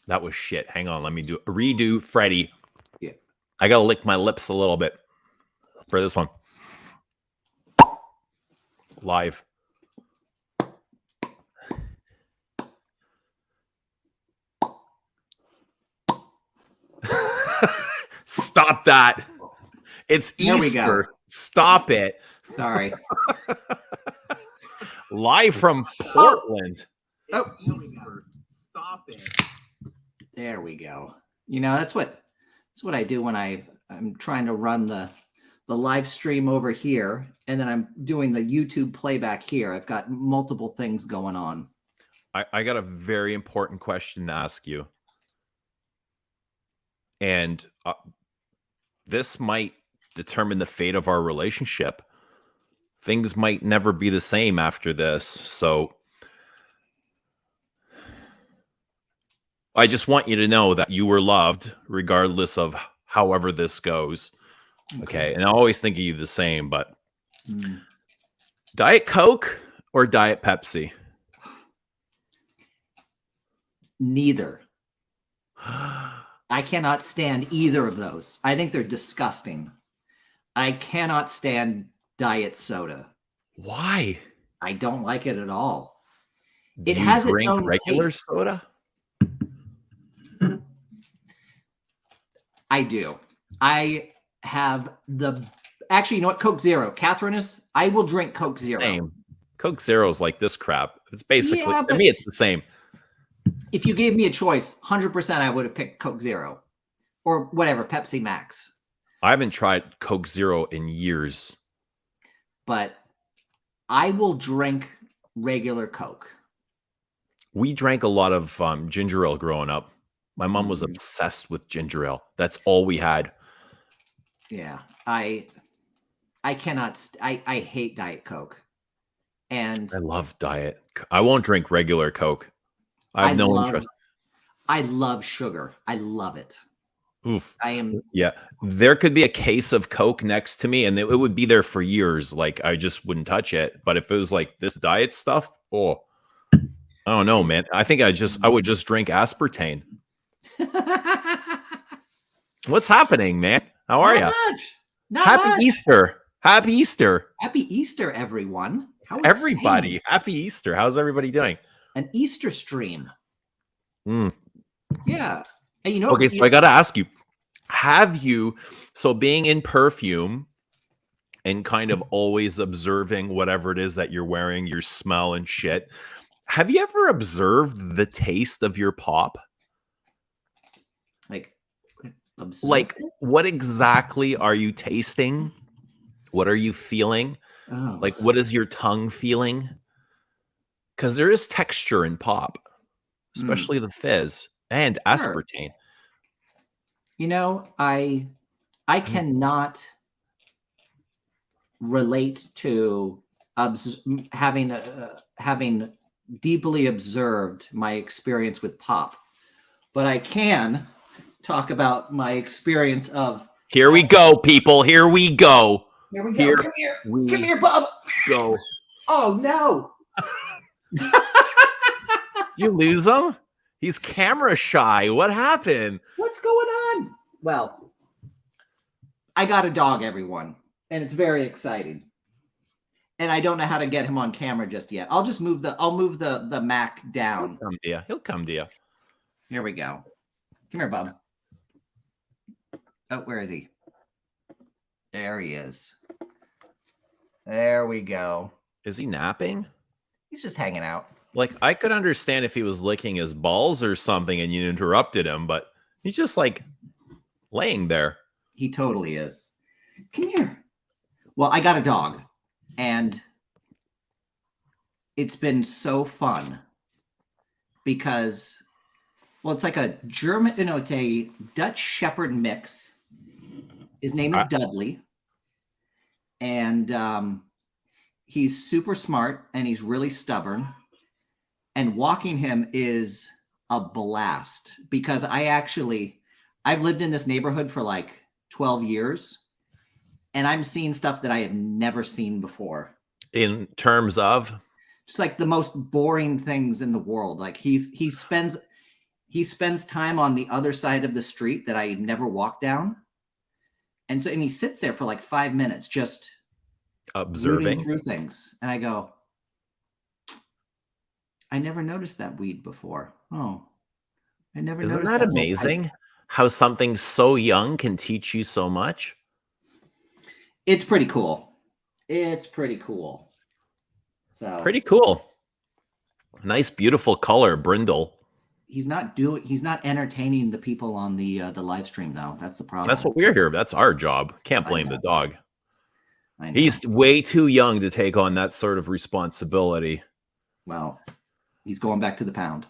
That was shit. Hang on. Let me redo Freddy. Yeah. I got to lick my lips a little bit for this one. Live. Stop that. It's Easter. Stop it. Sorry. Live from Portland. Oh. Stop it. There we go. You know, that's what I do when I'm trying to run the live stream over here, and then I'm doing the YouTube playback here. I've got multiple things going on. I got a very important question to ask you. And this might determine the fate of our relationship. Things might never be the same after this. So I just want you to know that you were loved regardless of however this goes. Okay. And I always think of you the same, but Diet Coke or Diet Pepsi? Neither. I cannot stand either of those. I think they're disgusting. I cannot stand diet soda. Why? I don't like it at all. It has its own regular taste. Soda? I do. I have actually, you know what? Coke Zero. Catherine I will drink Coke Zero. Same. Coke Zero is like this crap. It's basically, to me, it's the same. If you gave me a choice, 100% I would have picked Coke Zero or whatever, Pepsi Max. I haven't tried Coke Zero in years. But I will drink regular Coke. We drank a lot of ginger ale growing up. My mom was obsessed with ginger ale. That's all we had. Yeah, I cannot. I hate Diet Coke, and I love Diet. I won't drink regular Coke. I have no interest. I love sugar. I love it. Oof. I am. Yeah, there could be a case of Coke next to me, and it would be there for years. Like I just wouldn't touch it. But if it was like this diet stuff, I don't know, man. I think I would just drink aspartame. What's happening, man? How are you? Happy Easter. Happy Easter. Happy Easter, everyone. Everybody. Happy Easter. How's everybody doing? An Easter stream. Yeah. And you know. Okay, so I got to ask you, have you, so being in perfume and kind of always observing whatever it is that you're wearing, your smell and shit, have you ever observed the taste of your pop? Like what exactly are you tasting? What are you feeling? Oh. Like, what is your tongue feeling? Because there is texture in pop, especially the fizz and aspartame. You know, I cannot relate to having deeply observed my experience with pop, but I can talk about my experience of. Here we go, people. Here we go. Here we go. Come here. Come here, Bob. Go. Oh no. Did you lose him? He's camera shy. What happened? What's going on? Well, I got a dog, everyone, and it's very exciting. And I don't know how to get him on camera just yet. I'll just move the Mac down. He'll come to you. Here we go. Come here, Bob. Oh, where is he? There he is. There we go. Is he napping? He's just hanging out. Like, I could understand if he was licking his balls or something and you interrupted him, but he's just like laying there. He totally is. Come here. Well, I got a dog, and it's been so fun because, well, it's like a it's a Dutch Shepherd mix. His name is Dudley, and he's super smart, and he's really stubborn. And walking him is a blast because I've lived in this neighborhood for like 12 years, and I'm seeing stuff that I have never seen before. In terms of? Just like the most boring things in the world. Like he he spends time on the other side of the street that I never walk down. And he sits there for like 5 minutes just rooting Observing. through things. And I go, I never noticed that weed before. Oh, I never Isn't noticed that that little pipe. amazing? How something so young can teach you so much? It's pretty cool. It's pretty cool. So Pretty cool. Nice, beautiful color, brindle. he's not entertaining the people on the live stream though. That's the problem. That's what we're here. That's our job. Can't blame the dog. I know. He's way too young to take on that sort of responsibility. Well, he's going back to the pound.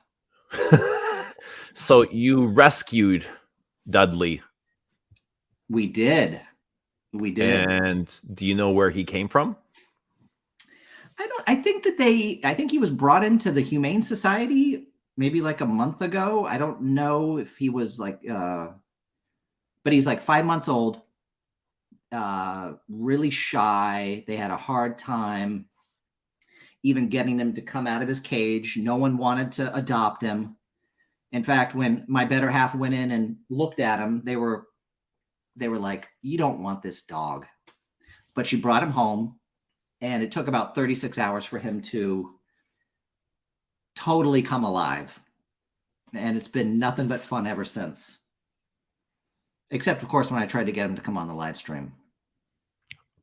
So you rescued Dudley. We did. And do you know where he came from? I think he was brought into the Humane Society maybe like a month ago. I don't know if he was like but he's like 5 months old. Really shy. They had a hard time even getting him to come out of his cage. No one wanted to adopt him. In fact, when my better half went in and looked at him, they were like, you don't want this dog. But she brought him home, and it took about 36 hours for him to totally come alive. And it's been nothing but fun ever since. Except, of course, when I tried to get him to come on the live stream.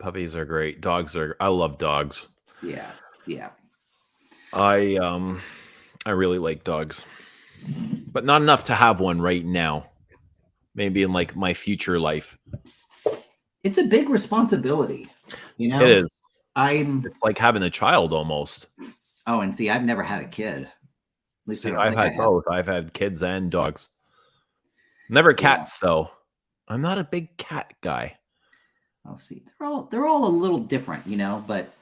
Puppies are great. I love dogs. Yeah. I really like dogs, but not enough to have one right now. Maybe in like my future life. It's a big responsibility, you know. It is. It's like having a child almost. Oh, and see, I've never had a kid. At least I've had both. I've had kids and dogs. Never cats though. I'm not a big cat guy. Oh, see, they're all a little different, you know, but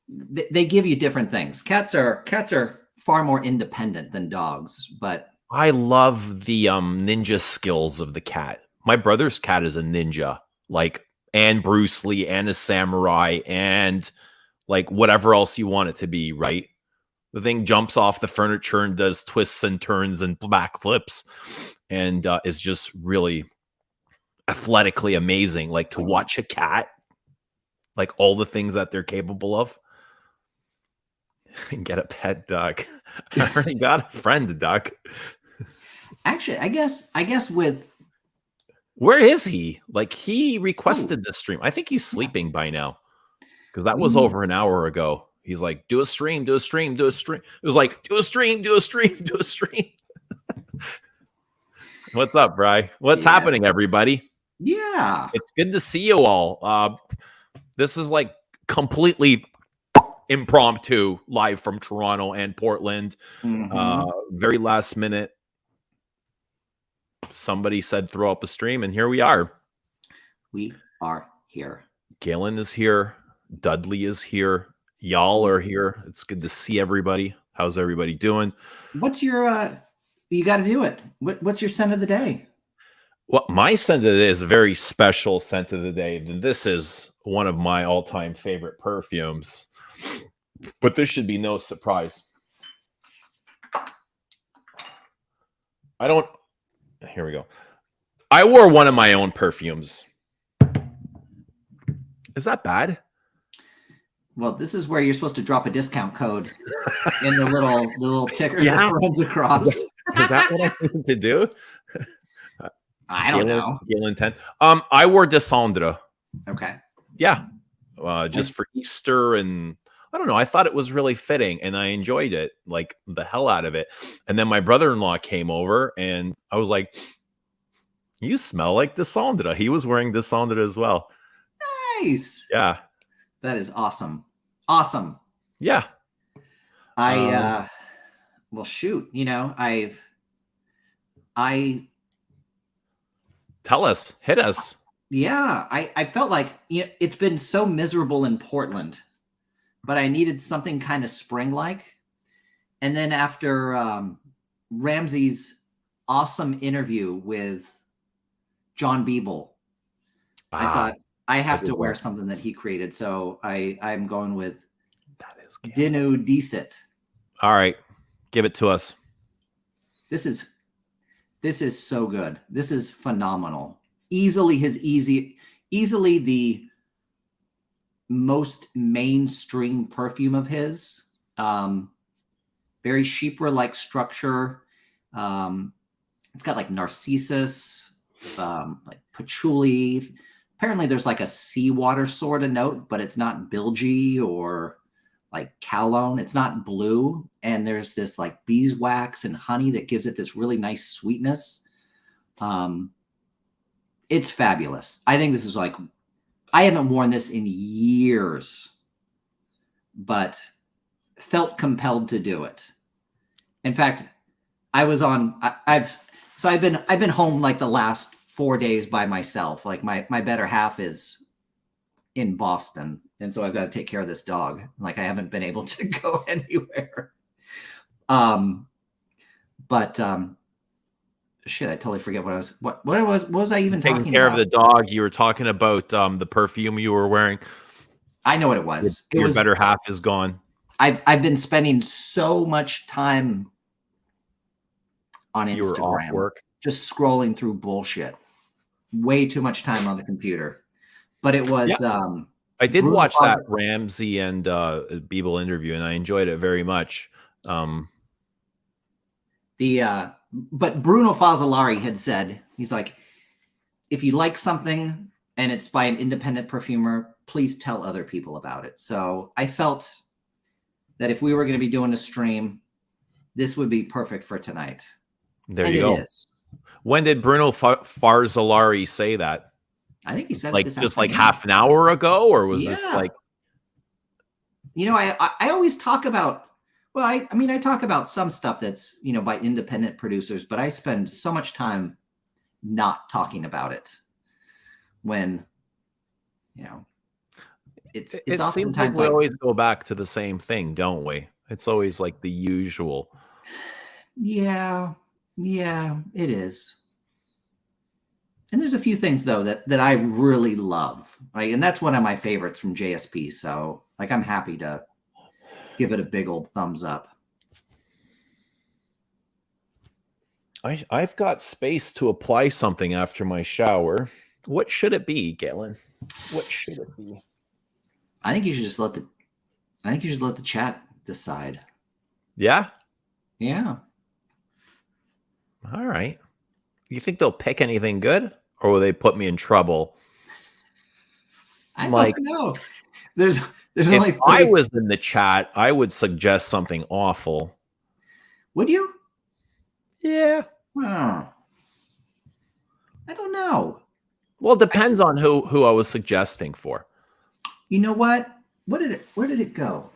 they give you different things. Cats are far more independent than dogs, but I love the ninja skills of the cat. My brother's cat is a ninja, like, and Bruce Lee and a samurai and like whatever else you want it to be, right? The thing jumps off the furniture and does twists and turns and backflips and is just really athletically amazing. Like to watch a cat, like all the things that they're capable of. And get a pet duck. I already got a friend duck. Actually, I guess with where is he? Like he requested this stream. I think he's sleeping by now because that was over an hour ago. He's like, do a stream, do a stream, do a stream. It was like, do a stream, do a stream, do a stream. What's up, Bri? What's happening, everybody? Yeah. It's good to see you all. This is like completely impromptu live from Toronto and Portland. Very last minute. Somebody said throw up a stream, and here we are. We are here. Galen is here. Dudley is here. Y'all are here. It's good to see everybody. How's everybody doing? What's your you got to do it. What's your scent of the day? Well, my scent of the day is a very special scent of the day. This is one of my all-time favorite perfumes. But this should be no surprise. Here we go. I wore one of my own perfumes. Is that bad? Well, this is where you're supposed to drop a discount code in the little ticker that runs across. Is that what I need to do? I don't know. Galen 10. I wore Descendre. Okay. Yeah. Just for Easter, and I don't know. I thought it was really fitting, and I enjoyed it, like the hell out of it. And then my brother-in-law came over, and I was like, "You smell like Descendre." He was wearing Descendre as well. Nice. Yeah. That is awesome. Awesome. Yeah. Well, shoot. You know, tell us, hit us. Yeah, I felt like it's been so miserable in Portland, but I needed something kind of spring-like. And then after Ramsey's awesome interview with John Beeble, I thought I have to wear something that he created. So I'm going with Dinu Decit. All right, give it to us. This is so good. This is phenomenal. Easily the most mainstream perfume of his. Very chypre-like structure. It's got like narcissus, like patchouli. Apparently there's like a seawater sort of note, but it's not bilgy or like cologne. It's not blue. And there's this like beeswax and honey that gives it this really nice sweetness. It's fabulous. I think this is like, I haven't worn this in years, but felt compelled to do it. In fact, I've been home like the last 4 days by myself. Like my better half is in Boston, and so I've got to take care of this dog. Like I haven't been able to go anywhere. Shit, I totally forget what was I even Taking talking care about? of the dog. You were talking about the perfume you were wearing. I know what it was. Your better half is gone. I've been spending so much time on Instagram. You were off work. Just scrolling through bullshit. Way too much time on the computer. But it was I did watch that Ramsey and Beeble interview, and I enjoyed it very much. But Bruno Fazzolari had said, he's like, if you like something and it's by an independent perfumer, please tell other people about it. So I felt that if we were going to be doing a stream, this would be perfect for tonight. There you go. It is. When did Bruno Farzolari say that? I think he said like just like half an hour ago, or was this like? You know, I always talk about. Well, I talk about some stuff that's by independent producers, but I spend so much time not talking about it. When it seems like we always go back to the same thing, don't we? It's always like the usual. Yeah, it is. And there's a few things though that I really love, right? And that's one of my favorites from JSP. So like, I'm happy to give it a big old thumbs up. I've got space to apply something after my shower. What should it be, Galen? What should it be? I think you should just let the chat decide. Yeah? Yeah. All right. You think they'll pick anything good, or will they put me in trouble? I don't know. There's only. If I was in the chat, I would suggest something awful. Would you? Yeah. I don't know. Well, it depends on who I was suggesting for. You know what? Where did it go?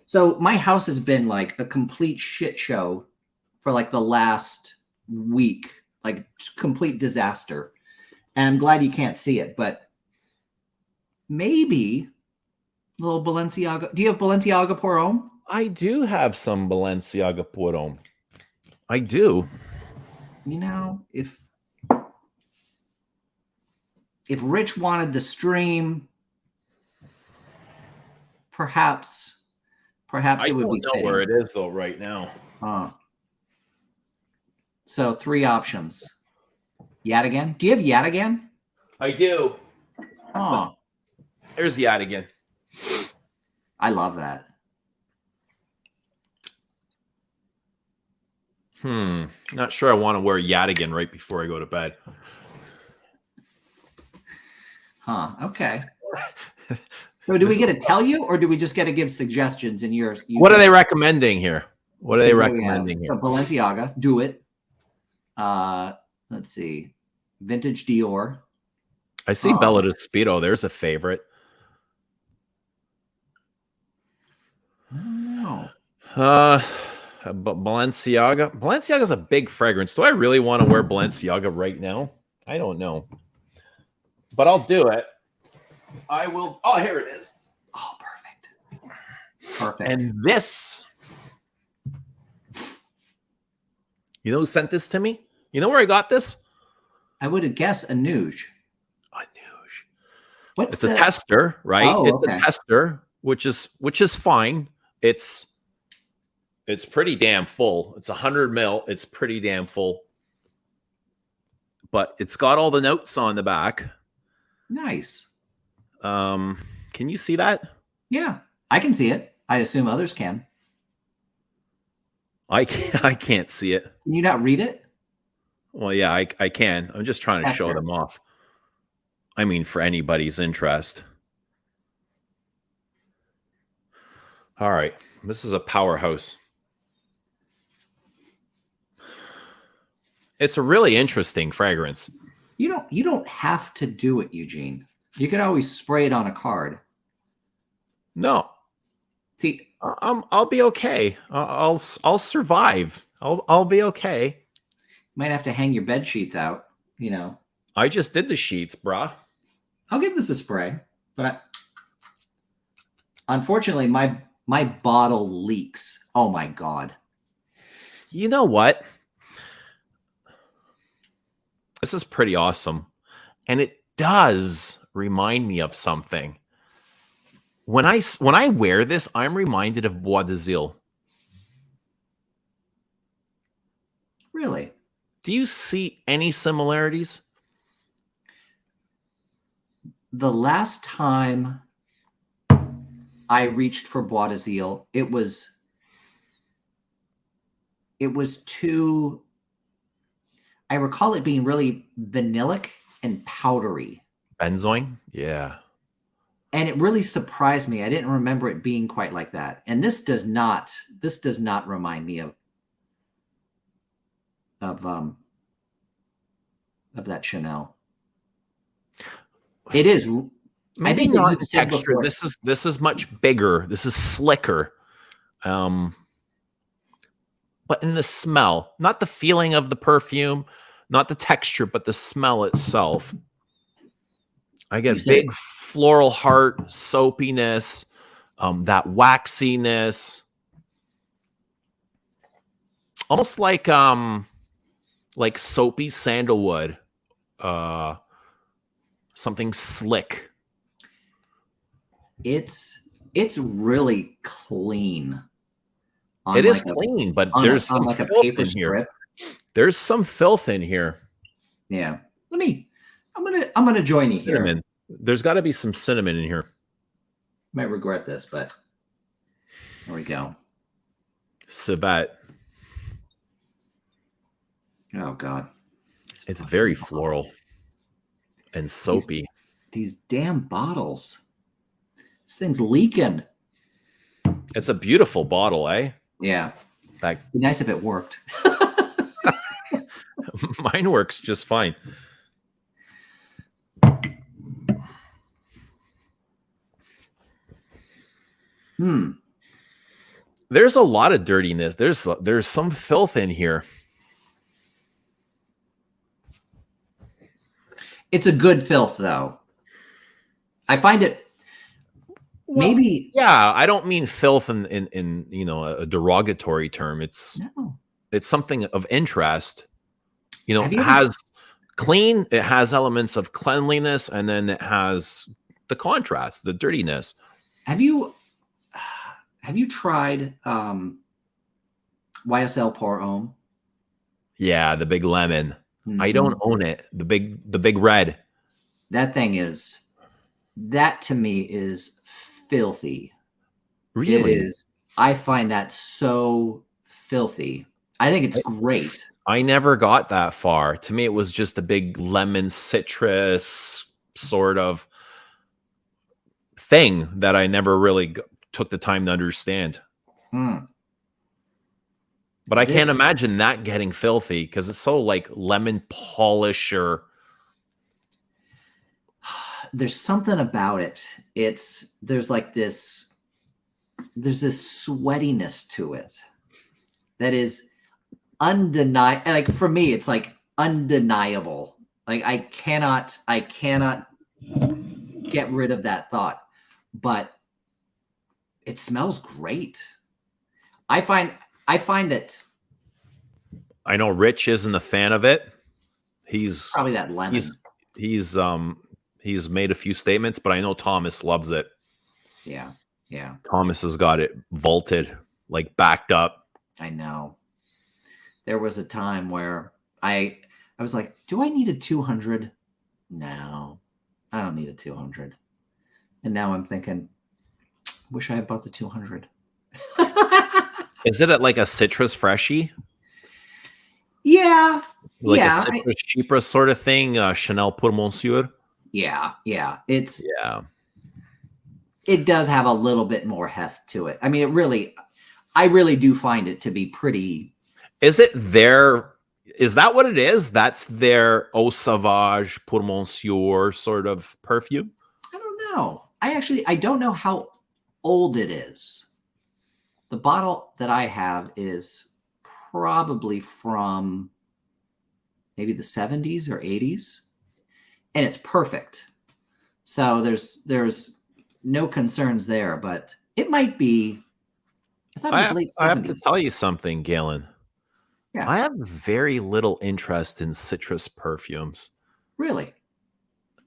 So my house has been like a complete shit show for like the last week, like complete disaster. And I'm glad you can't see it, but maybe a little Balenciaga. Do you have Balenciaga Pour Homme? I do have some Balenciaga Pour Homme. I do. If Rich wanted the stream, perhaps it would be fitting. I don't know where it is though right now. So 3 options. Yadigan? Do you have Yadigan? I do. Oh. There's Yadigan. I love that. Not sure I want to wear Yadigan right before I go to bed. Okay. So do we get to tell you, or do we just get to give suggestions in yours? What are they recommending here? What are they recommending here? So Balenciaga, do it. Let's see. Vintage Dior. I see Bella Speedo. There's a favorite. I don't know. Balenciaga. Balenciaga's a big fragrance. Do I really want to wear Balenciaga right now? I don't know. But I'll do it. I will. Oh, here it is. Oh, perfect. And this. You know who sent this to me? You know where I got this? I would have guessed a Nuge. It's a tester, right? Oh, it's a tester, which is fine. It's It's pretty damn full. It's 100 mil. It's pretty damn full. But it's got all the notes on the back. Nice. Can you see that? Yeah, I can see it. I assume others can. I can't see it. Can you not read it? Well, yeah, I can. I'm just trying to show them off. I mean, for anybody's interest. All right. This is a powerhouse. It's a really interesting fragrance. You don't have to do it, Eugene. You can always spray it on a card. No. See, I'll be okay. I'll survive. I'll be okay. Might have to hang your bed sheets out, you know. I just did the sheets, brah. I'll give this a spray, but unfortunately my bottle leaks. Oh my God. You know what? This is pretty awesome. And it does remind me of something. When I wear this, I'm reminded of Bois d'Azil. Really? Do you see any similarities? The last time I reached for Bois d'Azil, it was too, I recall it being really vanillic and powdery. Benzoin? Yeah. And it really surprised me. I didn't remember it being quite like that. And this does not remind me of that Chanel. It is maybe not the texture. This is much bigger. This is slicker. But in the smell, not the feeling of the perfume, not the texture, but the smell itself. I get big floral heart, soapiness, that waxiness, almost like soapy sandalwood, something slick. It's really clean. It is clean, but there's some like a filth paper in here. strip. There's some filth in here. Yeah. I'm gonna join you here. Cinnamon. There's got to be some cinnamon in here. Might regret this, but there we go. Civet. Oh God. It's very floral and soapy. These damn bottles. This thing's leaking. It's a beautiful bottle, eh? Yeah. That'd be nice if it worked. Mine works just fine. There's a lot of dirtiness. There's some filth in here. It's a good filth, though. I find it maybe. Yeah, I don't mean filth in a derogatory term. It's something of interest. It has clean. It has elements of cleanliness, and then it has the contrast, the dirtiness. Have you tried YSL Pour Homme? Yeah, the big lemon. I don't own it. The big red. That to me is filthy. Really? It is. I find that so filthy. I think it's great. I never got that far. To me, it was just a big lemon citrus sort of thing that I never really took the time to understand. But I can't imagine that getting filthy because it's so like lemon polish or. There's something about it. There's this sweatiness to it that is undeniable. Like for me, it's like undeniable. Like I cannot get rid of that thought, but it smells great. I find that. I know Rich isn't a fan of it. He's probably that lemon. He's made a few statements, but I know Thomas loves it. Yeah. Thomas has got it vaulted, like backed up, I know. There was a time where I was like, do I need a 200? No, I don't need a 200. And now I'm thinking, wish I had bought the 200. Is it at like a citrus freshie? Yeah. Like a Yeah. citrus cheaper sort of thing? Chanel pour Monsieur? Yeah. Yeah. It does have a little bit more heft to it. I mean, I really do find it to be pretty. Is it their, is that what it is? That's their Eau Sauvage pour Monsieur sort of perfume? I don't know. I don't know how old it is. The bottle that I have is probably from maybe the 70s or 80s, and it's perfect. So there's no concerns there, but it might be. I thought it was late 70s. I have to tell you something, Galen. Yeah. I have very little interest in citrus perfumes. Really?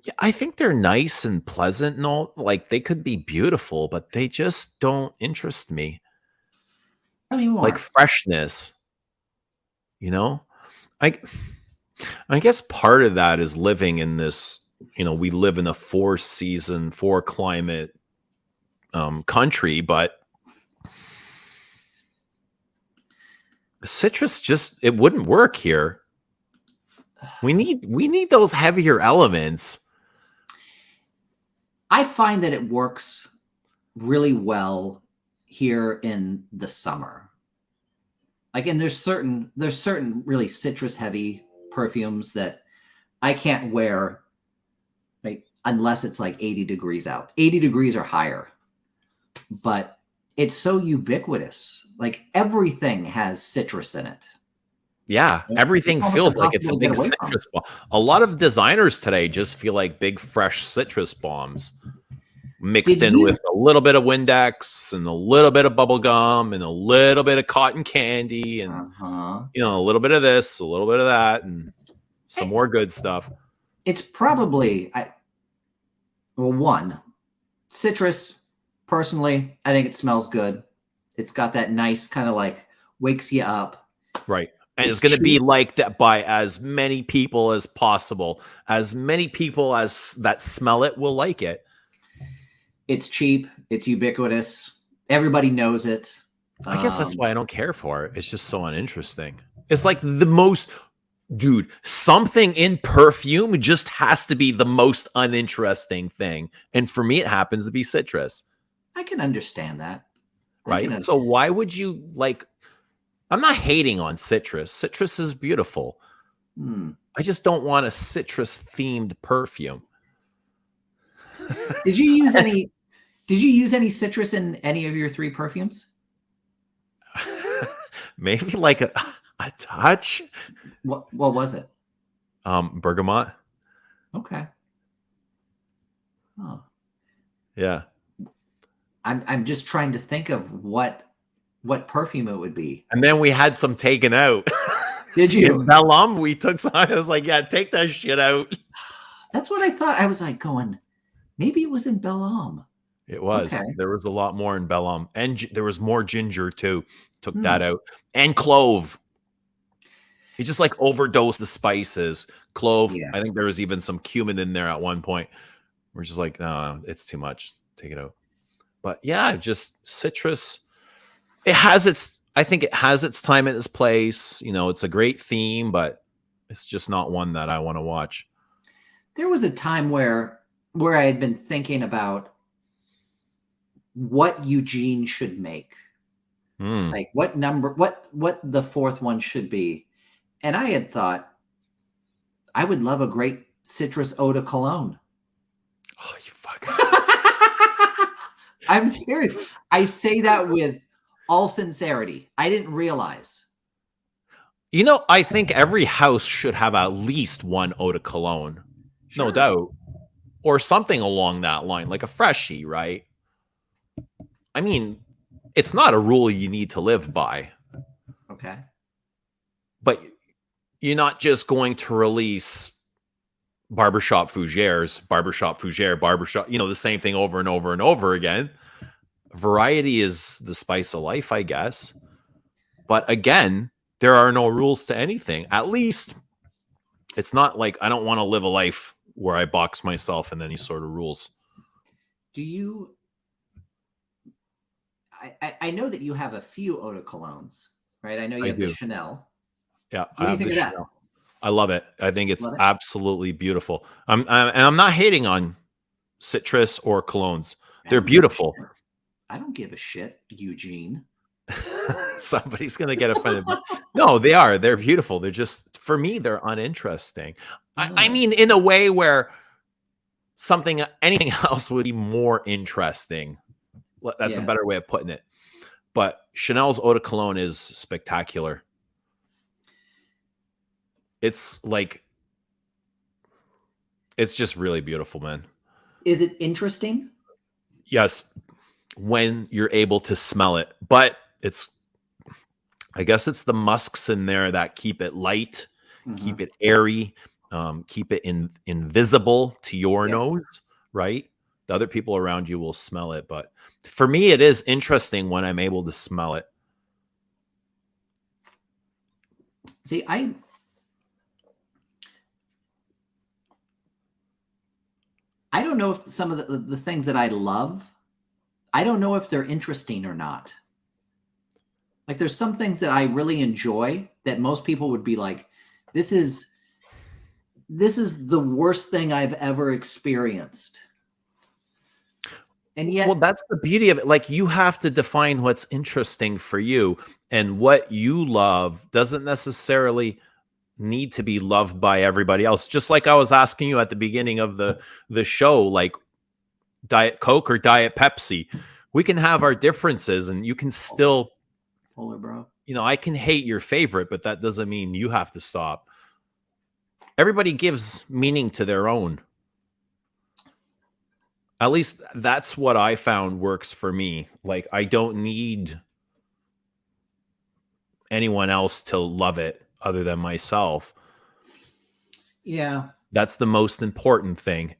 Yeah, I think they're nice and pleasant and all. Like they could be beautiful, but they just don't interest me. Tell me more. Like freshness, you know? I guess part of that is living in this, we live in a 4-season, 4-climate country, but citrus just, it wouldn't work here. We need those heavier elements. I find that it works really well here in the summer. Like, and there's certain really citrus heavy perfumes that I can't wear, like, unless it's like 80 degrees out. 80 degrees or higher. But it's so ubiquitous. Like everything has citrus in it. Yeah, everything feels like it's a big citrus bomb. A lot of designers today just feel like big, fresh citrus bombs mixed in with a little bit of Windex and a little bit of bubble gum and a little bit of cotton candy and a little bit of this, a little bit of that, and some more good stuff. It's probably one, citrus. Personally, I think it smells good. It's got that nice kind of like wakes you up. Right. And it's going to be liked by as many people as possible. As many people as that smell it will like it. It's cheap. It's ubiquitous. Everybody knows it. I guess that's why I don't care for it. It's just so uninteresting. It's like the most, dude, something in perfume just has to be the most uninteresting thing. And for me, it happens to be citrus. I can understand that. Right? So why would you like... I'm not hating on citrus. Citrus is beautiful. I just don't want a citrus-themed perfume. Did you use any... Did you use any citrus in any of your 3 perfumes? Maybe like a touch. What was it? Bergamot. Okay. Oh. Yeah. I'm just trying to think of what perfume it would be. And then we had some taken out. Did you? In Bellum, we took some. I was like, yeah, take that shit out. That's what I thought. I was like going, maybe it was in Bellum. It was. Okay. There was a lot more in Bellum. And there was more ginger too. Took that out. And clove. He just like overdosed the spices. Clove. Yeah. I think there was even some cumin in there at one point. We're just like, no, it's too much. Take it out. But yeah, just citrus. I think it has its time and its place. It's a great theme, but it's just not one that I want to watch. There was a time where I had been thinking about what Eugene should make. Like what number, what the 4th one should be. And I had thought I would love a great citrus eau de cologne. Oh, you fucking... I'm serious. I say that with all sincerity. I didn't realize. I think every house should have at least one eau de cologne. Sure. No doubt. Or something along that line, like a freshie, right? I mean, it's not a rule you need to live by. Okay. But you're not just going to release barbershop fougères, barbershop fougère, barbershop, the same thing over and over and over again. Variety is the spice of life, I guess. But again, there are no rules to anything. At least it's not like I don't want to live a life where I box myself in any sort of rules. Do you? I know that you have a few eau de colognes, right? I know you I have the do. Chanel. Yeah, What I do you have think the of that? Chanel. I love it. I think it's Love it. absolutely beautiful. And I'm not hating on citrus or colognes. I They're don't give a beautiful. shit. I don't give a shit, Eugene. Somebody's gonna get offended, but no, they are. They're beautiful. They're just for me, they're uninteresting. I Oh, mean, in a way where anything else would be more interesting. That's a yeah. better way of putting it. But Chanel's eau de cologne is spectacular. It's like it's just really beautiful, man. Is it interesting? Yes, when you're able to smell it, but I guess it's the musks in there that keep it light, Mm-hmm. keep it airy, keep it invisible to your Yeah. nose, right? The other people around you will smell it, but for me, it is interesting when I'm able to smell it. See, I don't know if some of the things that I love, I don't know if they're interesting or not. Like there's some things that I really enjoy that most people would be like, this is the worst thing I've ever experienced. And Well, yet, that's the beauty of it. Like, you have to define what's interesting for you, and what you love doesn't necessarily need to be loved by everybody else. Just like I was asking you at the beginning of the show, like Diet Coke or Diet Pepsi. We can have our differences, and you can still, Polar bro. I can hate your favorite, but that doesn't mean you have to stop. Everybody gives meaning to their own. At least that's what I found works for me. Like, I don't need anyone else to love it other than myself. Yeah. That's the most important thing.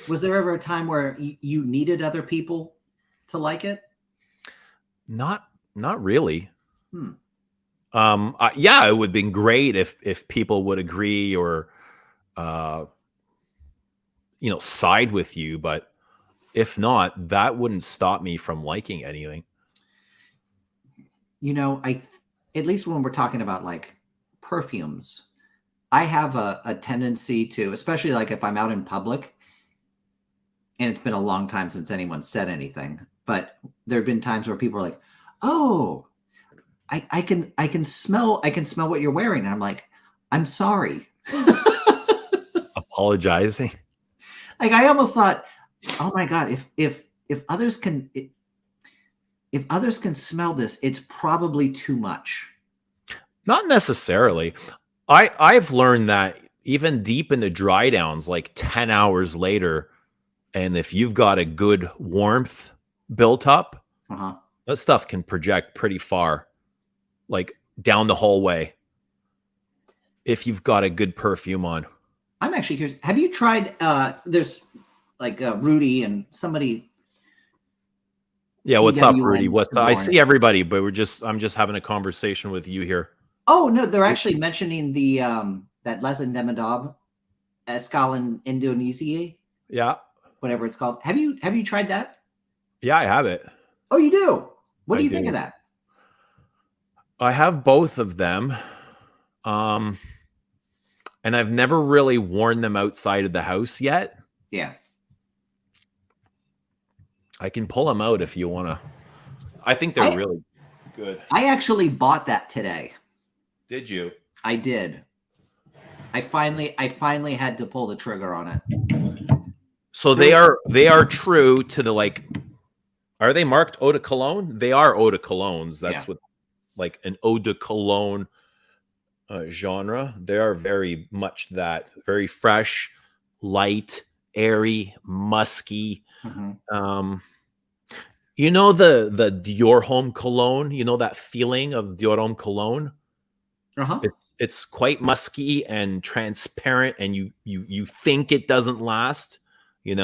Was there ever a time where you needed other people to like it? Not really. Hmm. Yeah, it would have been great if people would agree or uh side with you, but if not, that wouldn't stop me from liking anything. I at least when we're talking about like perfumes, I have a tendency to, especially like if I'm out in public, and it's been a long time since anyone said anything, but there have been times where people are like, "Oh, I can smell what you're wearing," and I'm like, "I'm sorry." Apologizing. Like I almost thought, "Oh my god, if others can if others can smell this, it's probably too much." Not necessarily. I've learned that even deep in the dry downs, like 10 hours later, and if you've got a good warmth built up, Uh-huh. that stuff can project pretty far, like down the hallway, if you've got a good perfume on. I'm actually curious. Have you tried there's like Rudy and somebody Yeah, what's up, Rudy? EWN I born. see everybody, but I'm just having a conversation with you here. Oh no, they're actually mentioning the that Lesson Demadab Escalon Indonesia, Yeah. whatever it's called. Have you tried that? Yeah, I have it. Oh, you do. What I do you think of do. that? I have both of them. Um, and I've never really worn them outside of the house yet. Yeah. I can pull them out if you want to. I think they're I really good. I actually bought that today. Did you? I did. I finally had to pull the trigger on it. So they are true to the, like, are they marked eau de cologne? They are eau de colognes. Yeah. That's what, like, an eau de cologne genre. They are very much that. Very fresh, light, airy, musky. Mm-hmm. You know the Dior Homme cologne. You know that feeling of Dior Homme cologne. Uh-huh. It's quite musky and transparent, and you think it doesn't last, But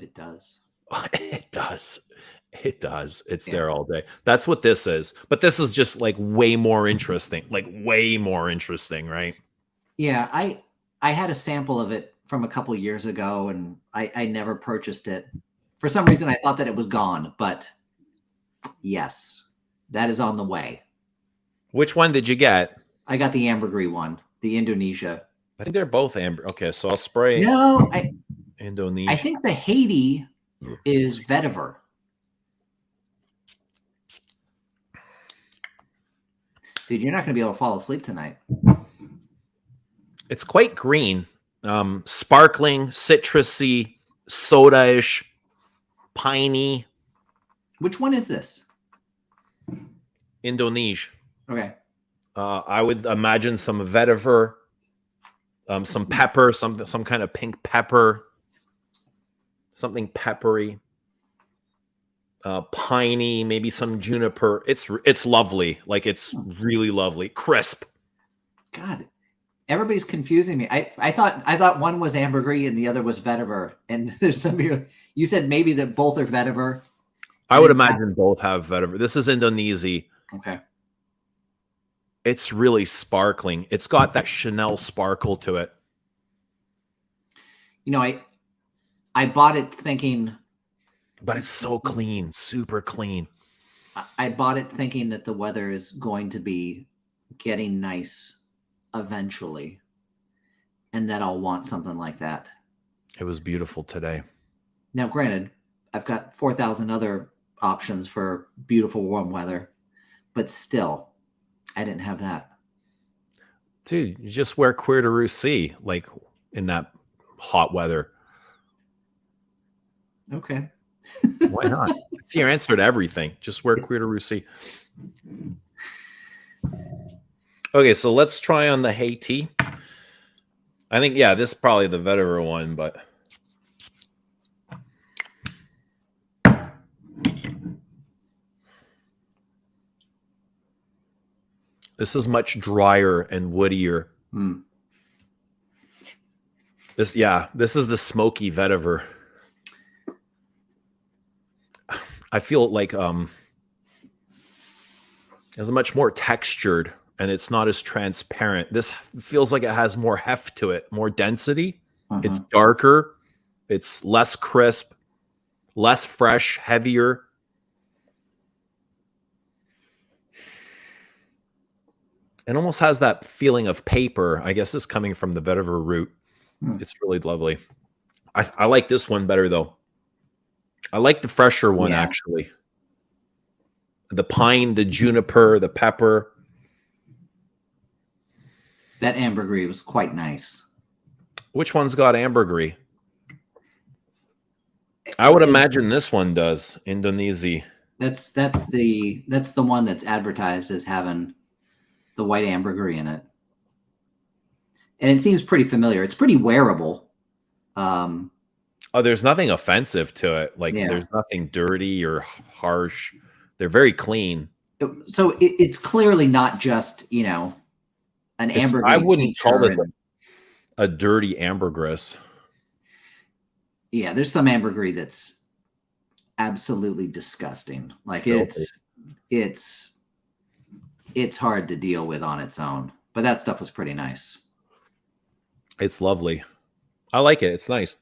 it does. It does. It does. It's Yeah. there all day. That's what this is. But this is just like way more interesting. Like way more interesting, right? Yeah, I had a sample of it from a couple years ago, and I never purchased it. For some reason, I thought that it was gone, but yes, that is on the way. Which one did you get? I got the ambergris one, the Indonesia. I think they're both amber. Okay, so I'll spray No, Indonesia. I think the Haiti is vetiver. Dude, you're not going to be able to fall asleep tonight. It's quite green, sparkling, citrusy, soda-ish, piney. Which one is this? Indonesia. Okay. I would imagine some vetiver, some pepper, some kind of pink pepper, something peppery, piney, maybe some juniper. It's lovely. Like it's really lovely, crisp. God, everybody's confusing me. I thought one was ambergris and the other was vetiver. And there's some of you said maybe that both are vetiver. I would imagine both have vetiver. This is Indonesia. Okay. It's really sparkling. It's got that Chanel sparkle to it. You know, I bought it thinking, but it's so clean, super clean. I bought it thinking that the weather is going to be getting nice eventually, and that I'll want something like that. It was beautiful today. Now, granted, I've got 4,000 other options for beautiful warm weather, but still, I didn't have that. Dude, you just wear cuir de Russie like in that hot weather. Okay. Why not? It's your answer to everything. Just wear cuir de Russie. Okay, so let's try on the Haiti. I think, yeah, this is probably the vetiver one, but this is much drier and woodier. Mm. This is the smoky vetiver. I feel like it's much more textured and it's not as transparent. This feels like it has more heft to it, more density. It's darker. It's less crisp, less fresh, heavier. It almost has that feeling of paper. I guess it's coming from the vetiver root. It's really lovely. I like this one better, though. I like the fresher one, actually. The pine, the juniper, the pepper. That ambergris was quite nice. Which one's got ambergris? I would imagine this one does. Indonesia. That's the one that's advertised as having the white ambergris in it. And it seems pretty familiar. It's pretty wearable. Oh, there's nothing offensive to it. Like there's nothing dirty or harsh. They're very clean. So it's clearly not just, an ambergris. I wouldn't call it a dirty ambergris. Yeah, there's some ambergris that's absolutely disgusting. Like it's hard to deal with on its own. But that stuff was pretty nice. It's lovely. I like it. It's nice.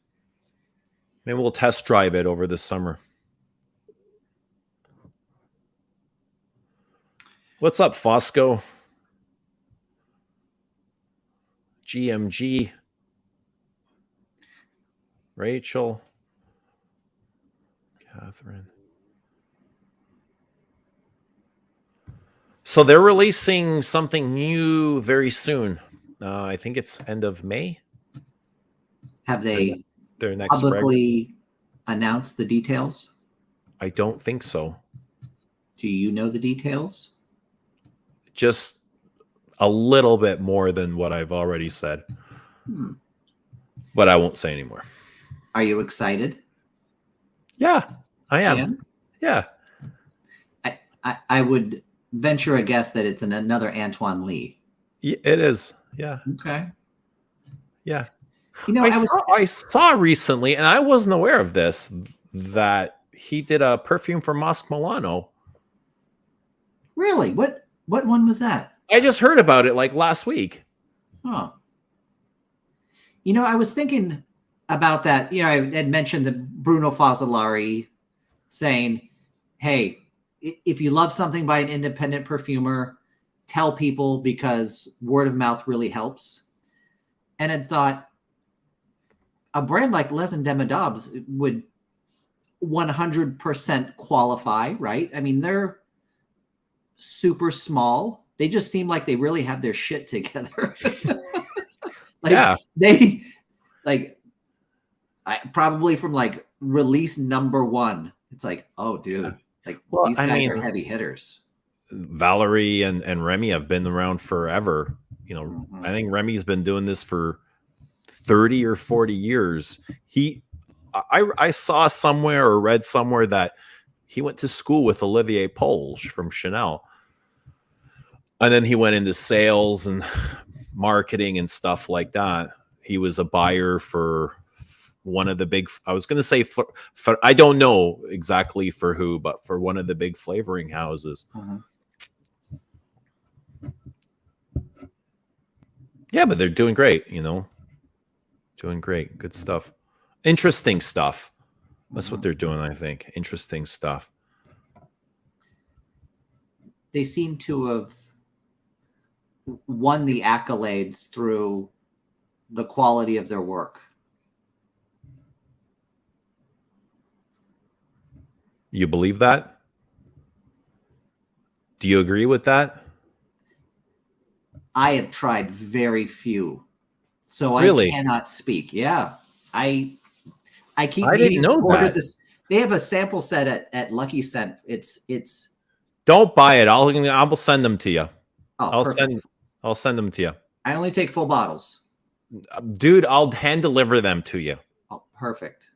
Maybe we'll test drive it over the summer. What's up, Fosco? GMG. Rachel. Catherine. So they're releasing something new very soon. I think it's end of May. Have they their next publicly announced the details? I don't think so. Do you know the details? Just a little bit more than what I've already said. But I won't say anymore. Are you excited? Yeah, I am. Yeah. I would venture a guess that it's another Antoine Lee. Yeah, it is. Yeah. Okay. Yeah. You know, I saw recently, and I wasn't aware of this, that He did a perfume for Mosque Milano. Really? What one was that? I just heard about it like last week. Oh. You know, I was thinking about that. You know, I had mentioned the Bruno Fasolari saying, hey, if you love something by an independent perfumer, tell people because word of mouth really helps. And I thought a brand like Les and Demodobs would 100% qualify, right? I mean, they're super small. They just seem like they really have their shit together. Like Yeah. they like probably from like release number 1. It's like, oh dude, like Well, these I guys mean, are heavy hitters. Valerie and Remy have been around forever. You know, I think Remy's been doing this for 30 or 40 years. I saw somewhere or read somewhere that he went to school with Olivier Polge from Chanel. And then he went into sales and marketing and stuff like that. He was a buyer for one of the big, I was going to say, for, I don't know exactly for who, but for one of the big flavoring houses. Yeah, but they're doing great, you know. Doing great. Good stuff. Interesting stuff. That's what they're doing, I think. Interesting stuff. They seem to have won the accolades through the quality of their work. You believe that? Do you agree with that? I have tried very few, so Really? I cannot speak. Yeah, I keep I didn't meaning to know order that. this. They have a sample set at Lucky Scent. It's. Don't buy it. I'll send them to you. Oh, perfect. I'll send them to you. I only take full bottles. Dude, I'll hand deliver them to you. Oh, perfect.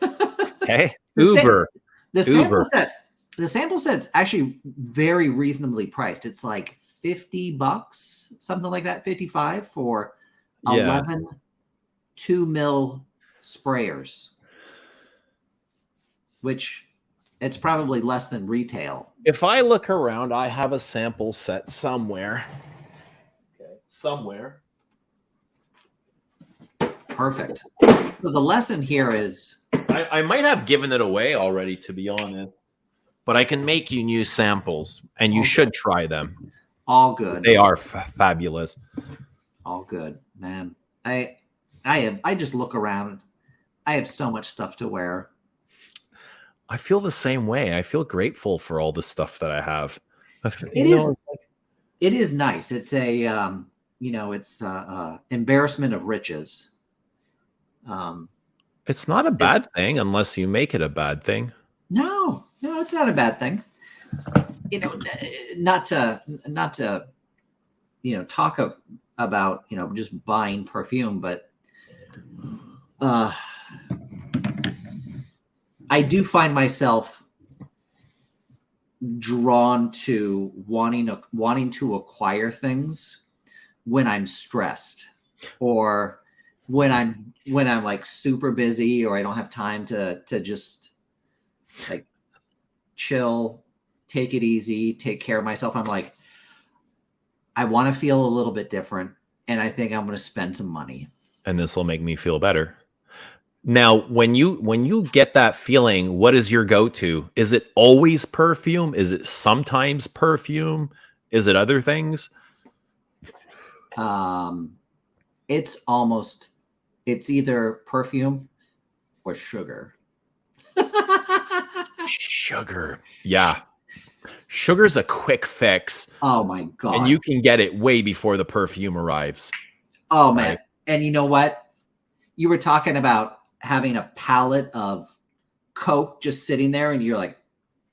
Okay. Uber. The sample set's actually very reasonably priced. It's like $50, something like that, 55 for 11 2 mil sprayers, which it's probably less than retail. If I look around, I have a sample set somewhere. Okay. Somewhere. Perfect. So the lesson here is I might have given it away already, to be honest, but I can make you new samples, and you should try them. All good. They are fabulous. All good, man. I just look around. I have so much stuff to wear. I feel the same way. I feel grateful for all the stuff that I have. It is nice. It's a it's embarrassment of riches. It's not a bad thing unless you make it a bad thing. No, it's not a bad thing. You know, not to talk about just buying perfume, but I do find myself drawn to wanting to acquire things when I'm stressed or when I'm like super busy or I don't have time to just like chill, take it easy, take care of myself. I'm like, I want to feel a little bit different, and I think I'm going to spend some money. And this will make me feel better. Now, when you get that feeling, what is your go-to? Is it always perfume? Is it sometimes perfume? Is it other things? It's either perfume or sugar. Sugar. Yeah. Sugar's a quick fix. Oh my God. And you can get it way before the perfume arrives. Oh man. Right? And you know what? You were talking about having a pallet of Coke just sitting there and you're like,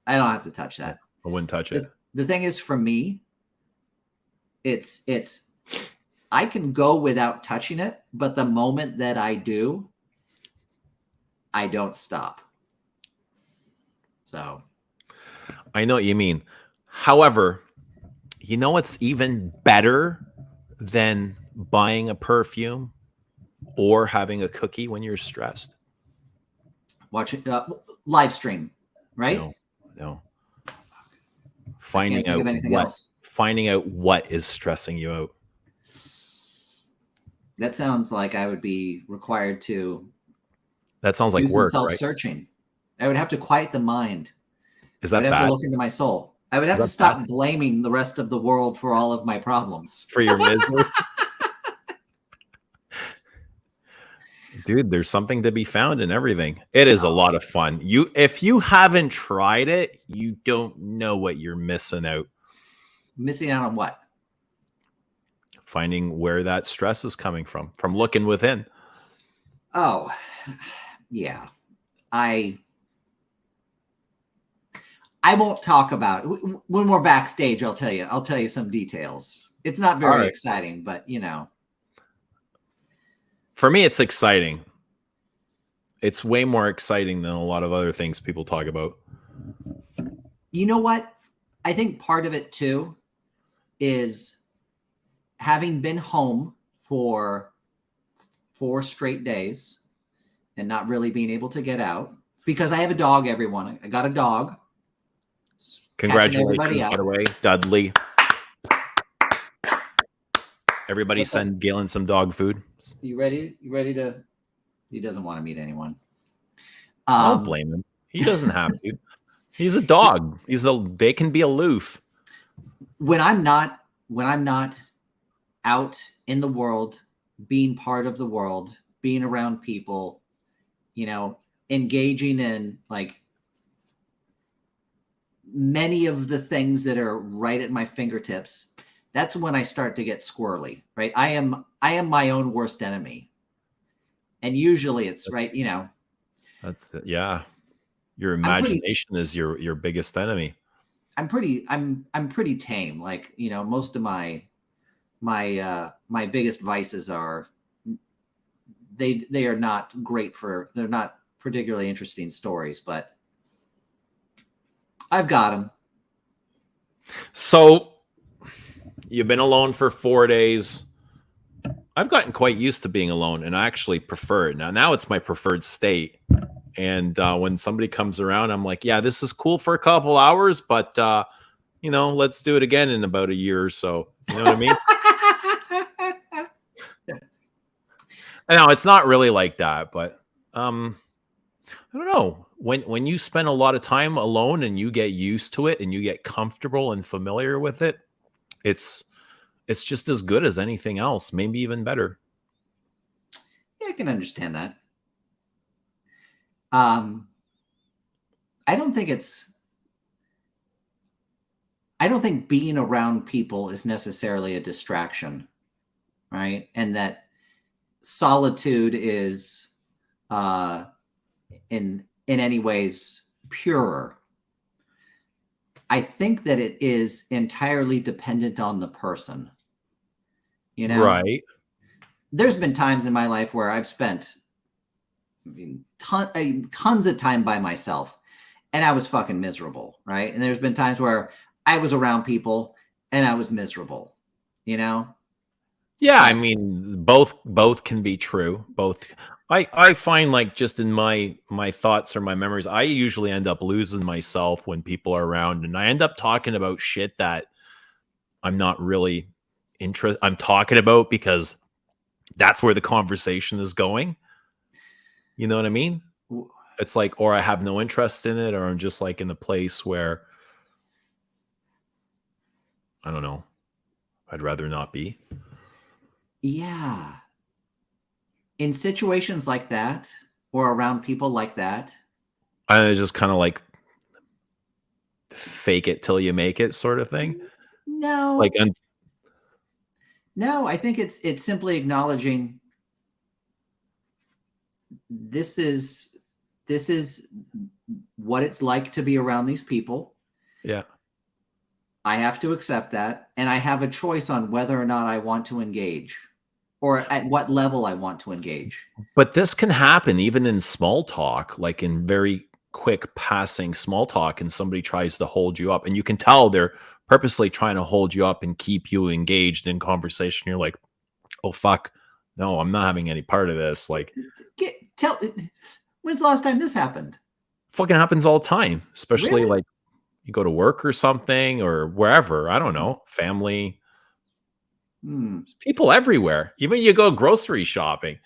I don't have to touch that. I wouldn't touch it. The thing is, for me, it's I can go without touching it, but the moment that I do, I don't stop. So I know what you mean. However, you know what's even better than buying a perfume or having a cookie when you're stressed? Watching live stream. right? No, no. I can't think of anything else. Finding out what is stressing you out. That sounds like I would be required to That sounds like do some work, right? self-searching. I would have to quiet the mind. Is I would that have to bad? look into my soul. I would Is have to that bad stop blaming the rest of the world for all of my problems. for your misery? Dude, there's something to be found in everything. It is a lot of fun. If you haven't tried it, you don't know what you're missing out. Missing out on what? Finding where that stress is coming from looking within. Oh, yeah. I won't talk about it. When we're backstage. I'll tell you some details. It's not very exciting, but you know. For me, it's exciting. It's way more exciting than a lot of other things people talk about. You know what? I think part of it too is having been home for 4 straight days and not really being able to get out because I have a dog, everyone. I got a dog. Congratulations, by the way, Dudley. Everybody send Galen some dog food. You ready? You ready to? He doesn't want to meet anyone. I don't blame him. He doesn't have to. He's a dog. They can be aloof. When I'm not out in the world, being part of the world, being around people, you know, engaging in like many of the things that are right at my fingertips, that's when I start to get squirrely, right? I am my own worst enemy. And usually it's right, you know. That's it. Yeah. Your imagination is your biggest enemy. I'm pretty tame. Like, you know, most of my biggest vices are they are not great they're not particularly interesting stories, but I've got them. So you've been alone for 4 days. I've gotten quite used to being alone, and I actually prefer it. Now it's my preferred state. And when somebody comes around, I'm like, yeah, this is cool for a couple hours, but you know, let's do it again in about a year or so. You know what I mean? No, it's not really like that, but I don't know. When you spend a lot of time alone and you get used to it and you get comfortable and familiar with it, it's just as good as anything else, maybe even better. Yeah, I can understand that. I don't think being around people is necessarily a distraction, right? And that solitude is in any ways purer. I think that it is entirely dependent on the person. You know, right? There's been times in my life where I've spent tons of time by myself and I was fucking miserable, right? And there's been times where I was around people and I was miserable, you know? Yeah, I mean, both can be true. Both. I find like just in my thoughts or my memories, I usually end up losing myself when people are around, and I end up talking about shit that I'm not really interested. I'm talking about because that's where the conversation is going. You know what I mean? It's like, or I have no interest in it, or I'm just like in a place where I don't know. I'd rather not be. Yeah. In situations like that, or around people like that, I just kind of like fake it till you make it sort of thing. No. It's like no, I think it's simply acknowledging this is what it's like to be around these people. Yeah. I have to accept that, and I have a choice on whether or not I want to engage or at what level I want to engage. But this can happen even in small talk, like in very quick passing small talk, and somebody tries to hold you up, and you can tell they're purposely trying to hold you up and keep you engaged in conversation. You're like, oh, fuck. No, I'm not having any part of this. Like, When's the last time this happened? Fucking happens all the time, especially Really? like you go to work or something or wherever. I don't Hmm. know, family. Hmm. There's people everywhere. Even you go grocery shopping.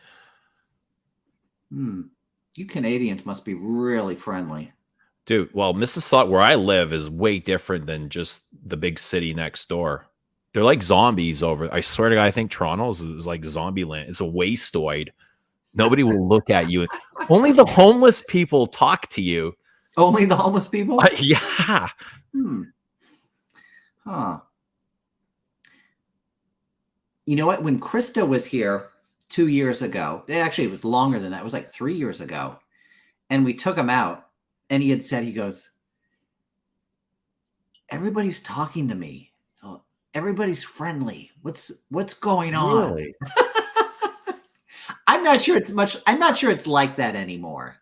Hmm. You Canadians must be really friendly. Dude, well, Mississauga, where I live, is way different than just the big city next door. They're like zombies over. I swear to God, I think Toronto's is like zombie land. It's a wasteoid. Nobody will look at you. Only the homeless people talk to you. Only the homeless people? Yeah. Hmm. Huh. You know what? When Krista was here 2 years ago, actually, it was longer than that. It was like 3 years ago. And we took him out, and he had said, he goes, everybody's talking to me. So everybody's friendly. What's going on? Really? I'm not sure it's like that anymore.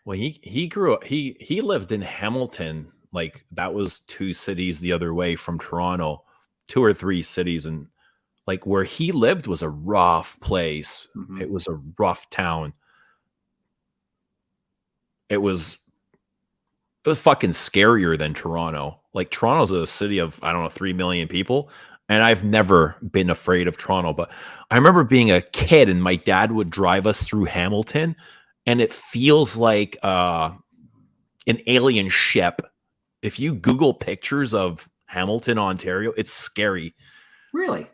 Well, he grew up. He lived in Hamilton. Like that was 2 cities the other way from Toronto, 2 or 3 cities, and like where he lived was a rough place. Mhm. It was a rough town. It was it was fucking scarier than Toronto. Like Toronto's a city of I don't know 3 million people, and I've never been afraid of Toronto. But I remember being a kid, and my dad would drive us through Hamilton, and it feels like an alien ship. If you Google pictures of Hamilton, Ontario, it's scary. Really?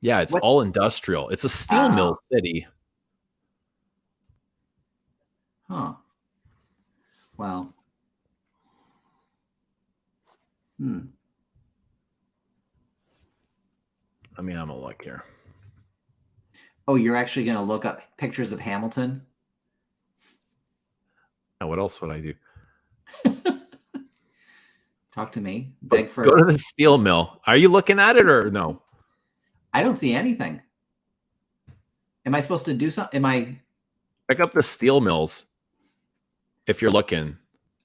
Yeah, it's What? all industrial. It's a steel mill Wow. city. Huh. Well. Hmm. I mean, I'm a look here. Oh, you're actually going to look up pictures of Hamilton? Now, what else would I do? Talk to me. Beg Go for. to the steel mill. Are you looking at it or no? I don't see anything. Am I supposed to do something? Am I? Pick up the steel mills if you're looking.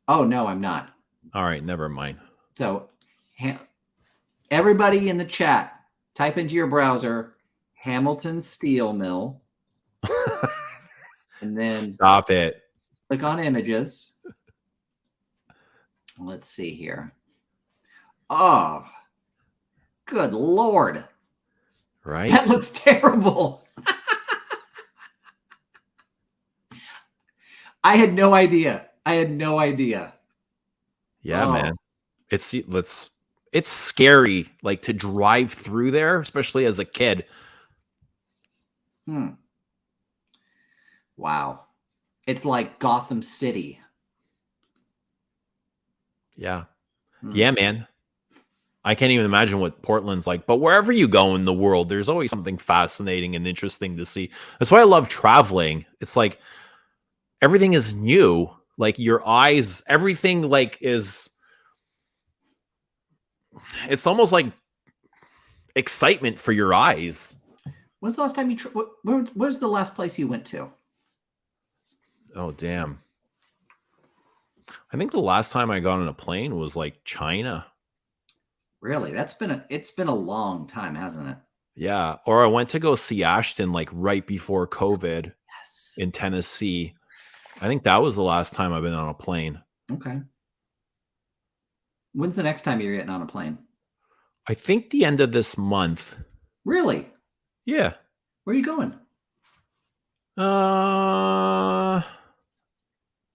Oh, no, I'm not. All right, never mind. So, everybody in the chat, type into your browser Hamilton Steel Mill and then Stop it. click on images. Let's see here. Oh, good Lord. Right? That looks terrible. I had no idea. Yeah, Oh. man. It's scary like to drive through there, especially as a kid. Wow. It's like Gotham City. Yeah. Yeah, man. I can't even imagine what Portland's like. But wherever you go in the world, there's always something fascinating and interesting to see. That's why I love traveling. It's like everything is new. Like your eyes, everything like is it's almost like excitement for your eyes. When's the last time where's the last place you went to? Oh, damn. I think the last time I got on a plane was like China. Really? It's been a long time, hasn't it? Yeah. Or I went to go see Ashton like right before COVID Yes. in Tennessee. I think that was the last time I've been on a plane. Okay. When's the next time you're getting on a plane? I think the end of this month. Really? Yeah. Where are you going?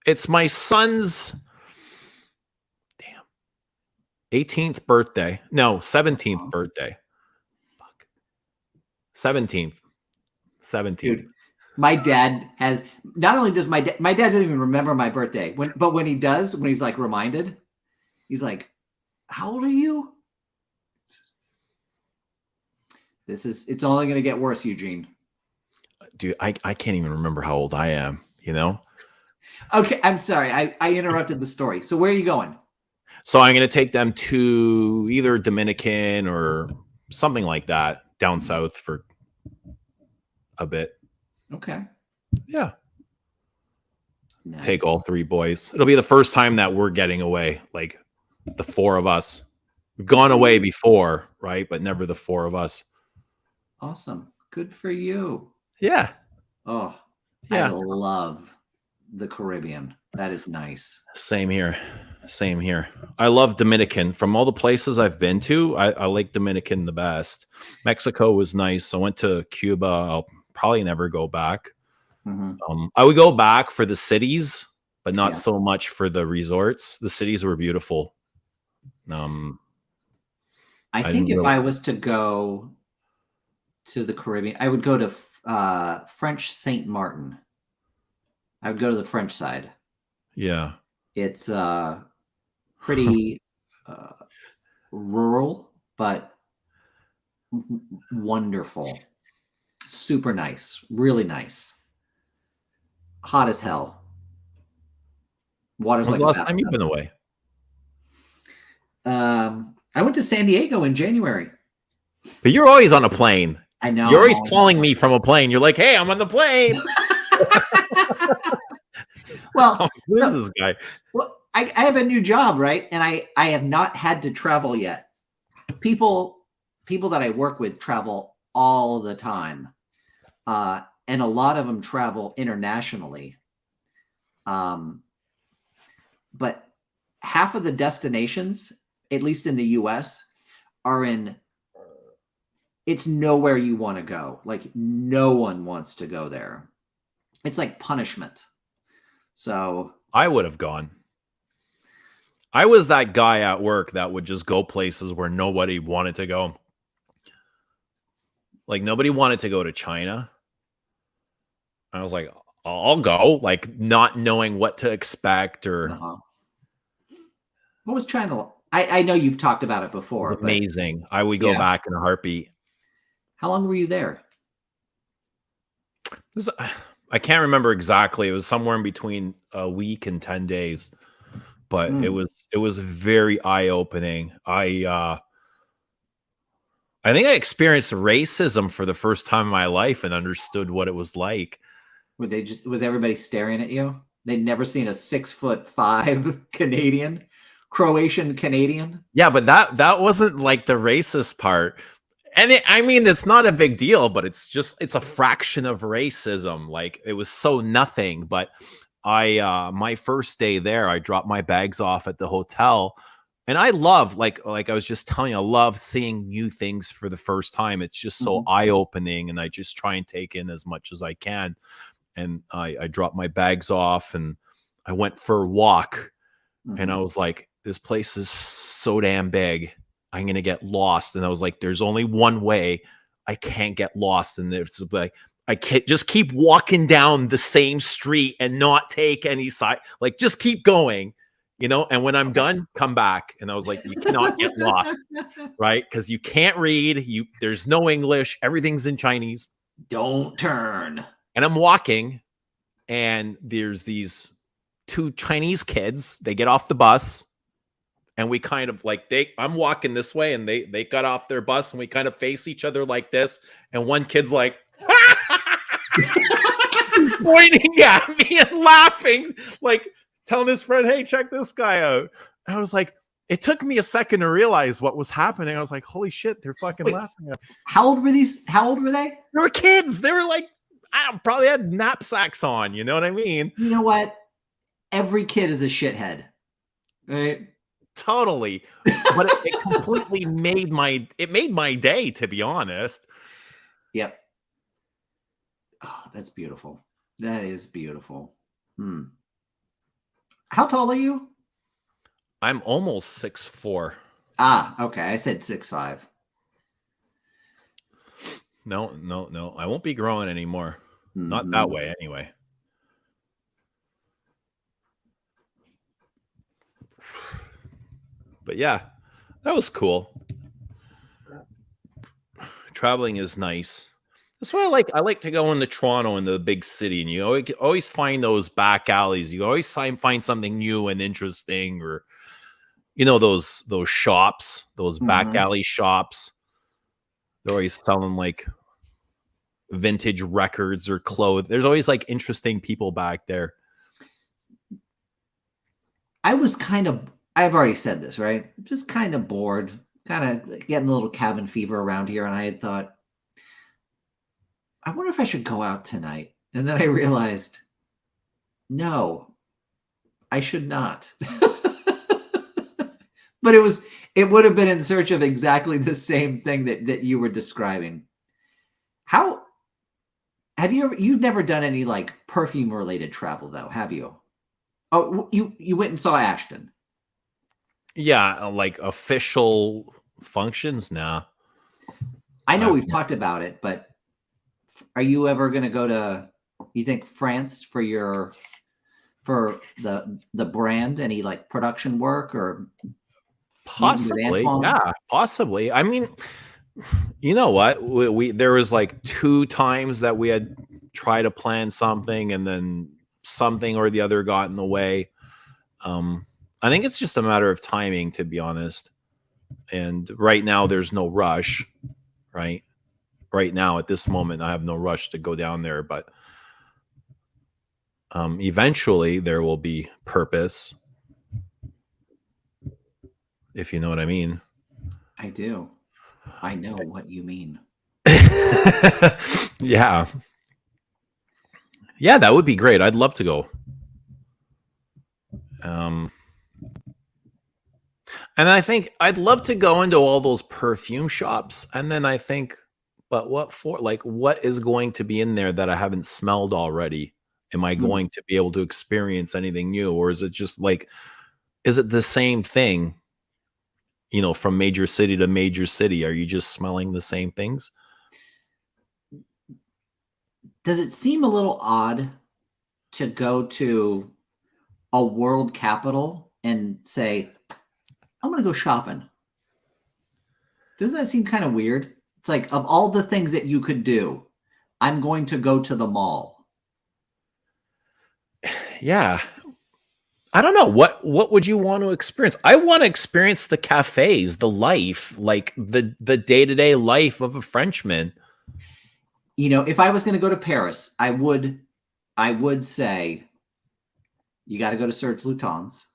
It's my son's 18th birthday. No, 17th birthday. Fuck. 17th. Dude, my dad has not only does my dad doesn't even remember my birthday. But when he does, when he's like reminded, he's like, "How old are you?" It's only going to get worse, Eugene. Dude, I can't even remember how old I am, you know? Okay, I'm sorry. I interrupted the story. So where are you going? So I'm going to take them to either Dominican or something like that down south for a bit. Okay. Yeah. Nice. Take all 3 boys. It'll be the first time that we're getting away, like the 4 of us. We've gone away before, right? But never the 4 of us. Awesome. Good for you. Yeah. Oh, yeah. I love the Caribbean. That is nice. Same here. Same here. I love Dominican. From all the places I've been to, I like Dominican the best. Mexico was nice. I went to Cuba. I'll probably never go back. Mhm. I would go back for the cities, but not Yeah. so much for the resorts. The cities were beautiful. Um, I I think didn't if really. I was to go to the Caribbean, I would go to French Saint Martin. I would go to the French side. Yeah. It's pretty uh, rural, but wonderful. Super nice. Really nice. Hot as hell. Water's When's like the a last time you've bathtub. been away? I went to San Diego in January. But you're always on a plane. I know You're I'm always always on a calling me from a plane. You're like, "Hey, I'm on the plane." Well, Who is no, this guy? well, I have a new job, right? And I have not had to travel yet. People that I work with travel all the time, and a lot of them travel internationally. But half of the destinations, at least in the U.S., are in. It's nowhere you want to go. Like no one wants to go there. It's like punishment. So I would have gone. I was that guy at work that would just go places where nobody wanted to go. Like nobody wanted to go to China. I was like, I'll go, like not knowing what to expect or uh-huh. What was China? I know you've talked about it it was before, but amazing. I would go yeah. back in a heartbeat. How long were you there? This, I can't remember exactly. It was somewhere in between a week and 10 days, but Hmm. it was very eye-opening. I think I experienced racism for the first time in my life and understood what it was like. Was everybody staring at you? They'd never seen a 6'5" Canadian, Croatian Canadian. Yeah, but that wasn't like the racist part. And I mean, it's not a big deal, but it's a fraction of racism. Like it was so nothing. But my first day there, I dropped my bags off at the hotel, and I love like I was just telling you, I love seeing new things for the first time. It's just so Mhm, eye opening, and I just try and take in as much as I can. And I dropped my bags off, and I went for a walk, and I mhm. was like, this place is so damn big. I'm gonna get lost. And I was like, there's only one way. I can't get lost. And it's like I can't just keep walking down the same street and not take any side. Like just keep going, you know. And when I'm done, come back. And I was like, you cannot get lost, right? Because you can't read. There's no English. Everything's in Chinese. Don't turn. And I'm walking, and there's these two Chinese kids. They get off the bus, and we kind of like I'm walking this way, and they got off their bus, and we kind of face each other like this, and one kid's like pointing at me and laughing, like telling his friend, hey, check this guy out. I was like, it took me a second to realize what was happening. I was like, holy shit, they're fucking Wait, laughing at me. how old were these? How old were they? They were kids. They were like, probably had knapsacks on, you know what I mean? You know what? Every kid is a shithead, right? Totally. But it completely made my day, to be honest. Yep. Oh, that's beautiful. That is beautiful. Hmm. How tall are you? I'm almost 6'4". Ah, okay. I said 6'5". No, no, no. I won't be growing anymore. Not that Mm-hmm. way, anyway. But yeah, that was cool. Traveling is nice. That's why I like. I like to go into Toronto, into the big city, and you always find those back alleys. You always find something new and interesting, or those shops, those back Mm-hmm. alley shops. They're always selling like vintage records or clothes. There's always like interesting people back there. I've already said this, right? Just kind of bored, kind of getting a little cabin fever around here. And I had thought, I wonder if I should go out tonight. And then I realized, no, I should not. But it would have been in search of exactly the same thing that you were describing. How have you've never done any like perfume related travel though, have you? Oh, you went and saw Ashton. Yeah, like official functions. Nah, I know I've we've talked about it, but are you ever going to go to, you think, France for the brand? Any like production work or meeting with possibly, Antoine? yeah, possibly. I mean, you know what? We there was like 2 times that we had tried to plan something, and then something or the other got in the way. I think it's just a matter of timing, to be honest. And right now, there's no rush, right? Right now, at this moment, I have no rush to go down there, but eventually there will be purpose, if you know what I mean. I do. I know what you mean. Yeah. Yeah, that would be great. I'd love to go. Um, and I think I'd love to go into all those perfume shops. And then I think, but what for? Like, what is going to be in there that I haven't smelled already? Am I Hmm. going to be able to experience anything new? Or is it just like, is it the same thing, from major city to major city? Are you just smelling the same things? Does it seem a little odd to go to a world capital and say, I'm going to go shopping? Doesn't that seem kind of weird? It's like, of all the things that you could do, I'm going to go to the mall. Yeah. I don't know what would you want to experience? I want to experience the cafes, the life, like the day-to-day life of a Frenchman. If I was going to go to Paris, I would say you got to go to Serge Luton's.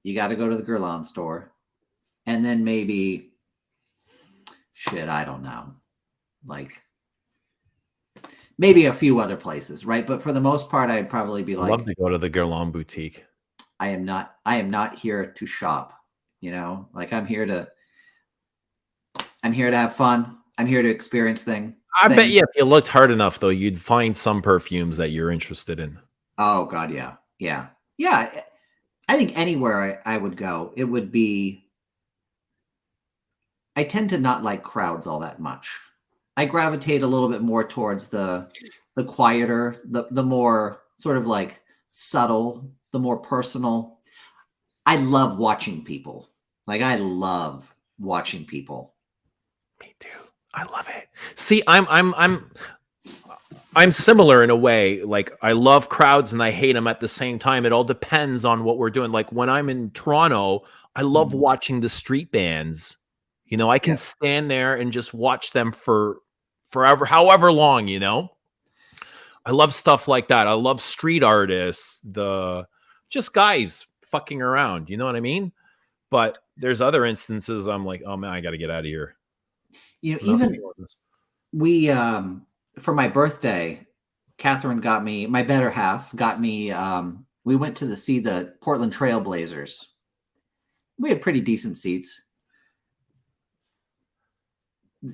You got to go to the Guerlain store. And then maybe, shit, I don't know. Like, maybe a few other places, right? But for the most part, I'd probably be I'd love like, to go to the Guerlain boutique. I am not here to shop, like I'm here to have fun. I'm here to experience things. I bet you if you looked hard enough, though, you'd find some perfumes that you're interested in. Oh God, yeah. Yeah. Yeah. I think anywhere I would go, it would be, I tend to not like crowds all that much. I gravitate a little bit more towards the quieter, the more sort of like subtle, the more personal. I love watching people. Like I love watching people. Me too. I love it. See, I'm similar in a way. Like I love crowds and I hate them at the same time. It all depends on what we're doing. Like when I'm in Toronto, I love watching the street bands. I can stand there and just watch them for forever, however long, I love stuff like that. I love street artists, the just guys fucking around, you know what I mean? But there's other instances I'm like, oh man, I got to get out of here. Even we for my birthday, Catherine got me, my better half got me, we went to see the Portland Trail Blazers. We had pretty decent seats.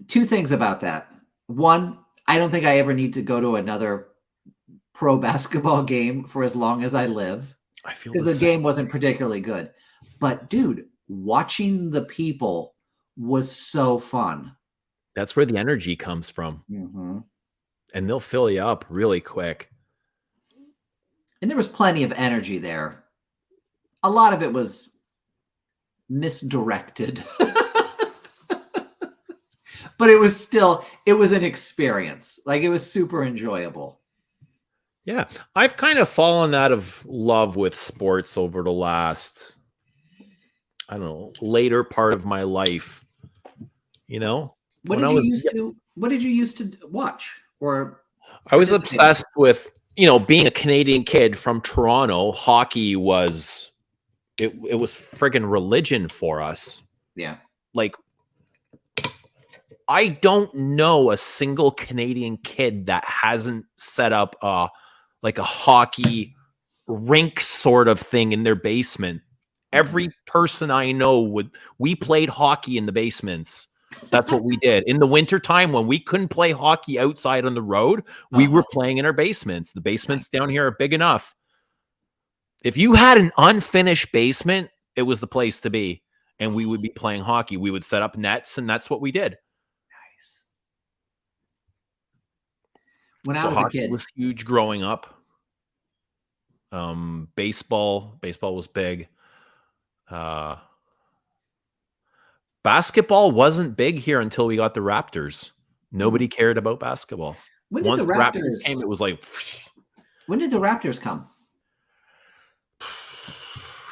Two things about that. One, I don't think I ever need to go to another pro basketball game for as long as I live. I feel because the game wasn't particularly good. But dude, watching the people was so fun. That's where the energy comes from. Mm-hmm. And they'll fill you up really quick. And there was plenty of energy there. A lot of it was misdirected. But it was an experience. Like it was super enjoyable. Yeah. I've kind of fallen out of love with sports over the last, I don't know, later part of my life. What did you used to watch? Or I was obsessed with, being a Canadian kid from Toronto. Hockey was it was friggin' religion for us. Yeah. Like I don't know a single Canadian kid that hasn't set up like a hockey rink sort of thing in their basement. Every person I know we played hockey in the basements. That's what we did. In the wintertime when we couldn't play hockey outside on the road, we were playing in our basements. The basements down here are big enough. If you had an unfinished basement, it was the place to be. And we would be playing hockey. We would set up nets, and that's what we did. Nice. When I was a kid, was huge growing up. Baseball was big. Basketball wasn't big here until we got the Raptors. Nobody cared about basketball. Once the Raptors came, it was like. When did the Raptors come?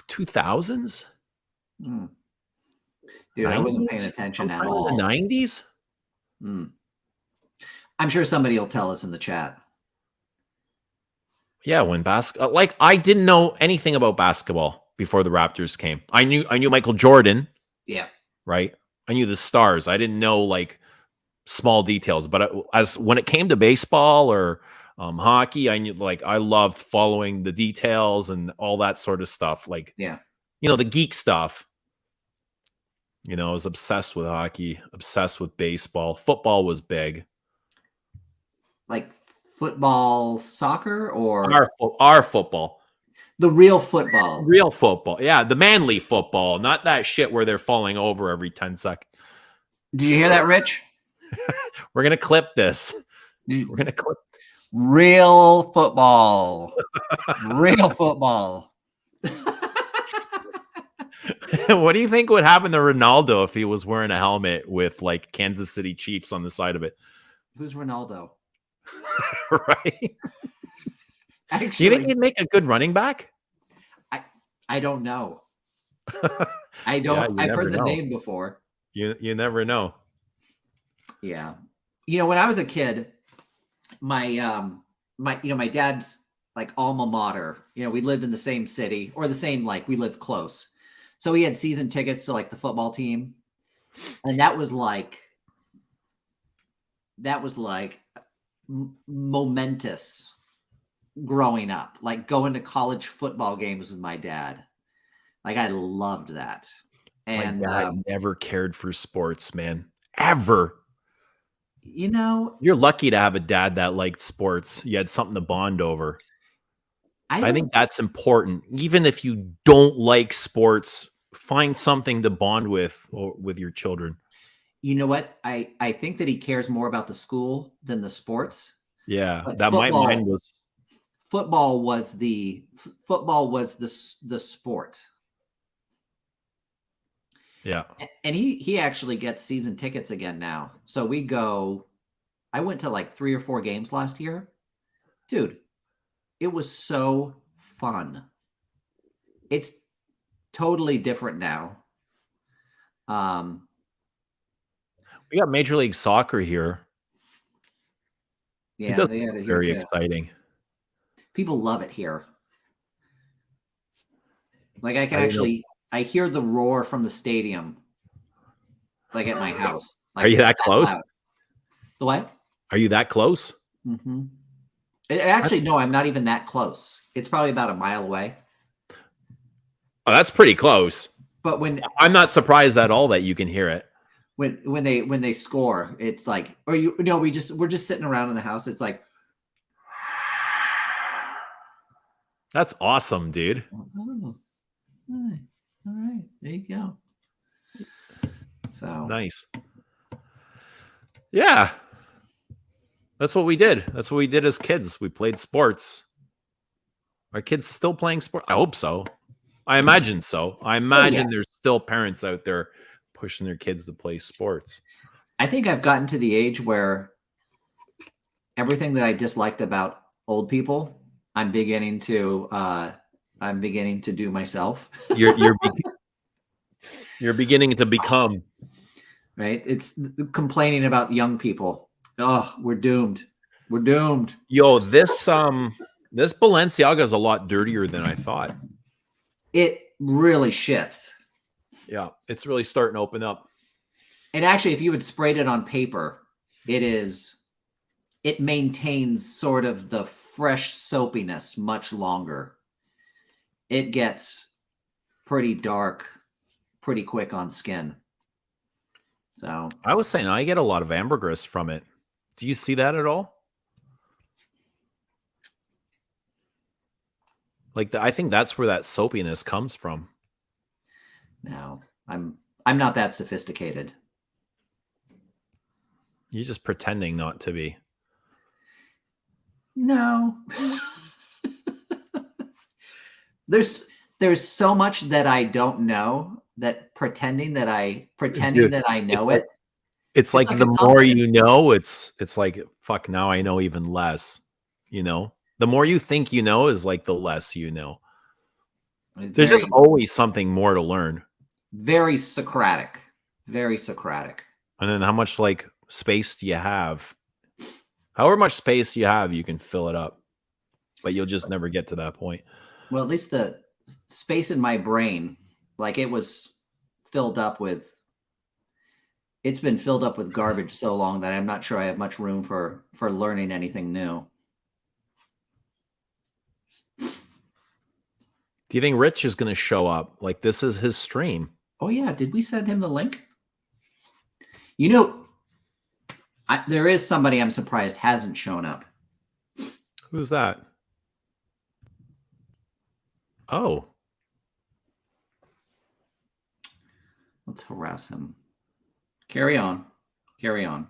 2000s? Dude, 90s? I wasn't paying attention at all. In the 90s? I'm sure somebody will tell us in the chat. Yeah, when like I didn't know anything about basketball before the Raptors came. I knew Michael Jordan. Yeah. Right? I knew the stars. I didn't know like small details, but as when it came to baseball or hockey, I knew I loved following the details and all that sort of stuff. Like, yeah, the geek stuff. I was obsessed with hockey, obsessed with baseball. Football was big. Like football, soccer, or our football. The real football. Real football. Yeah, the manly football, not that shit where they're falling over every 10 seconds. Did you hear that, Rich? We're going to clip this. We're going to clip. Real football. Real football. What do you think would happen to Ronaldo if he was wearing a helmet with like Kansas City Chiefs on the side of it? Who's Ronaldo? Right? Actually, do you think he'd make a good running back? I don't know. I don't. I've heard the name before. You never know. Yeah. When I was a kid, my dad's like alma mater, we lived in the same city or the same, we lived close. So he had season tickets to like the football team. And that was like momentous growing up, like going to college football games with my dad. Like I loved that. And my dad never cared for sports, man. Ever. You're lucky to have a dad that liked sports. You had something to bond over. I think that's important. Even if you don't like sports, find something to bond with your children. You know what? I think that he cares more about the school than the sports. Yeah, that my mind was. Football was the sport. Yeah. And he actually gets season tickets again now. So I went to like 3 or 4 games last year. Dude, it was so fun. It's totally different now. We got Major League Soccer here. Yeah, they have it here very too. Exciting. People love it here. Like I hear the roar from the stadium, like at my house. Like, are you that close? Loud. The what? Are you that close? Mm-hmm. No, I'm not even that close. It's probably about a mile away. Oh, that's pretty close. But I'm not surprised at all that you can hear it. When they score, it's like, we're just sitting around in the house. It's like, that's awesome, dude. Oh, all right, there you go. So nice. Yeah. That's what we did. That's what we did as kids. We played sports. Are kids still playing sports? I hope so. I imagine so. I imagine there's still parents out there pushing their kids to play sports. I think I've gotten to the age where everything that I disliked about old people, I'm beginning to do myself. You're beginning to become. Right? It's complaining about young people. Oh, we're doomed. We're doomed. Yo, this Balenciaga is a lot dirtier than I thought. It really shifts. Yeah, it's really starting to open up. And actually, if you had sprayed it on paper, it maintains sort of the fresh soapiness much longer. it gets pretty dark pretty quick on skin. So I was saying I get a lot of ambergris from it. Do you see that at all? Like I think that's where that soapiness comes from. no, I'm not that sophisticated. You're just pretending not to be. No. there's so much that I don't know that pretending that I know it. It's like the more you know, it's like fuck, now I know even less. You know? The more you think you know is like the less you know. There's just always something more to learn. Very Socratic. Very Socratic. And then how much like space do you have? However much space you have, you can fill it up. But you'll just never get to that point. Well, at least the space in my brain, like it was filled up with, it's been filled up with garbage so long that I'm not sure I have much room for learning anything new. Do you think Rich is going to show up? Like this is his stream. Oh yeah, did we send him the link? You know, there is somebody I'm surprised hasn't shown up. Who's that? Oh. Let's harass him. Carry on. Carry on.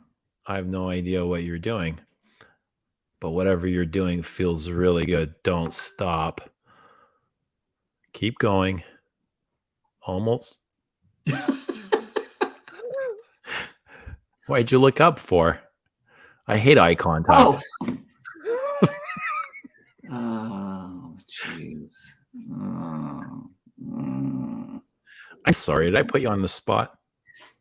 I have no idea what you're doing. But whatever you're doing feels really good. Don't stop. Keep going. Almost. Why'd you look up for? I hate eye contact. Oh, jeez. I'm sorry. Did I put you on the spot?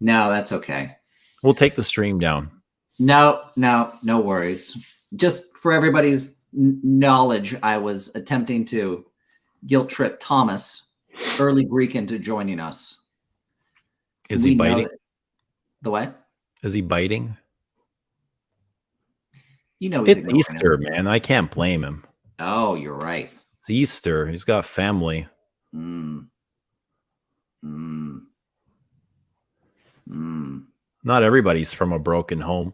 No, that's okay. We'll take the stream down. No worries. Just for everybody's knowledge, I was attempting to guilt trip Thomas, early Greek, into joining us. Is he biting? The what? Is he biting? You know, it's Easter, man. I can't blame him. Oh, you're right. It's Easter. He's got family. Not everybody's from a broken home.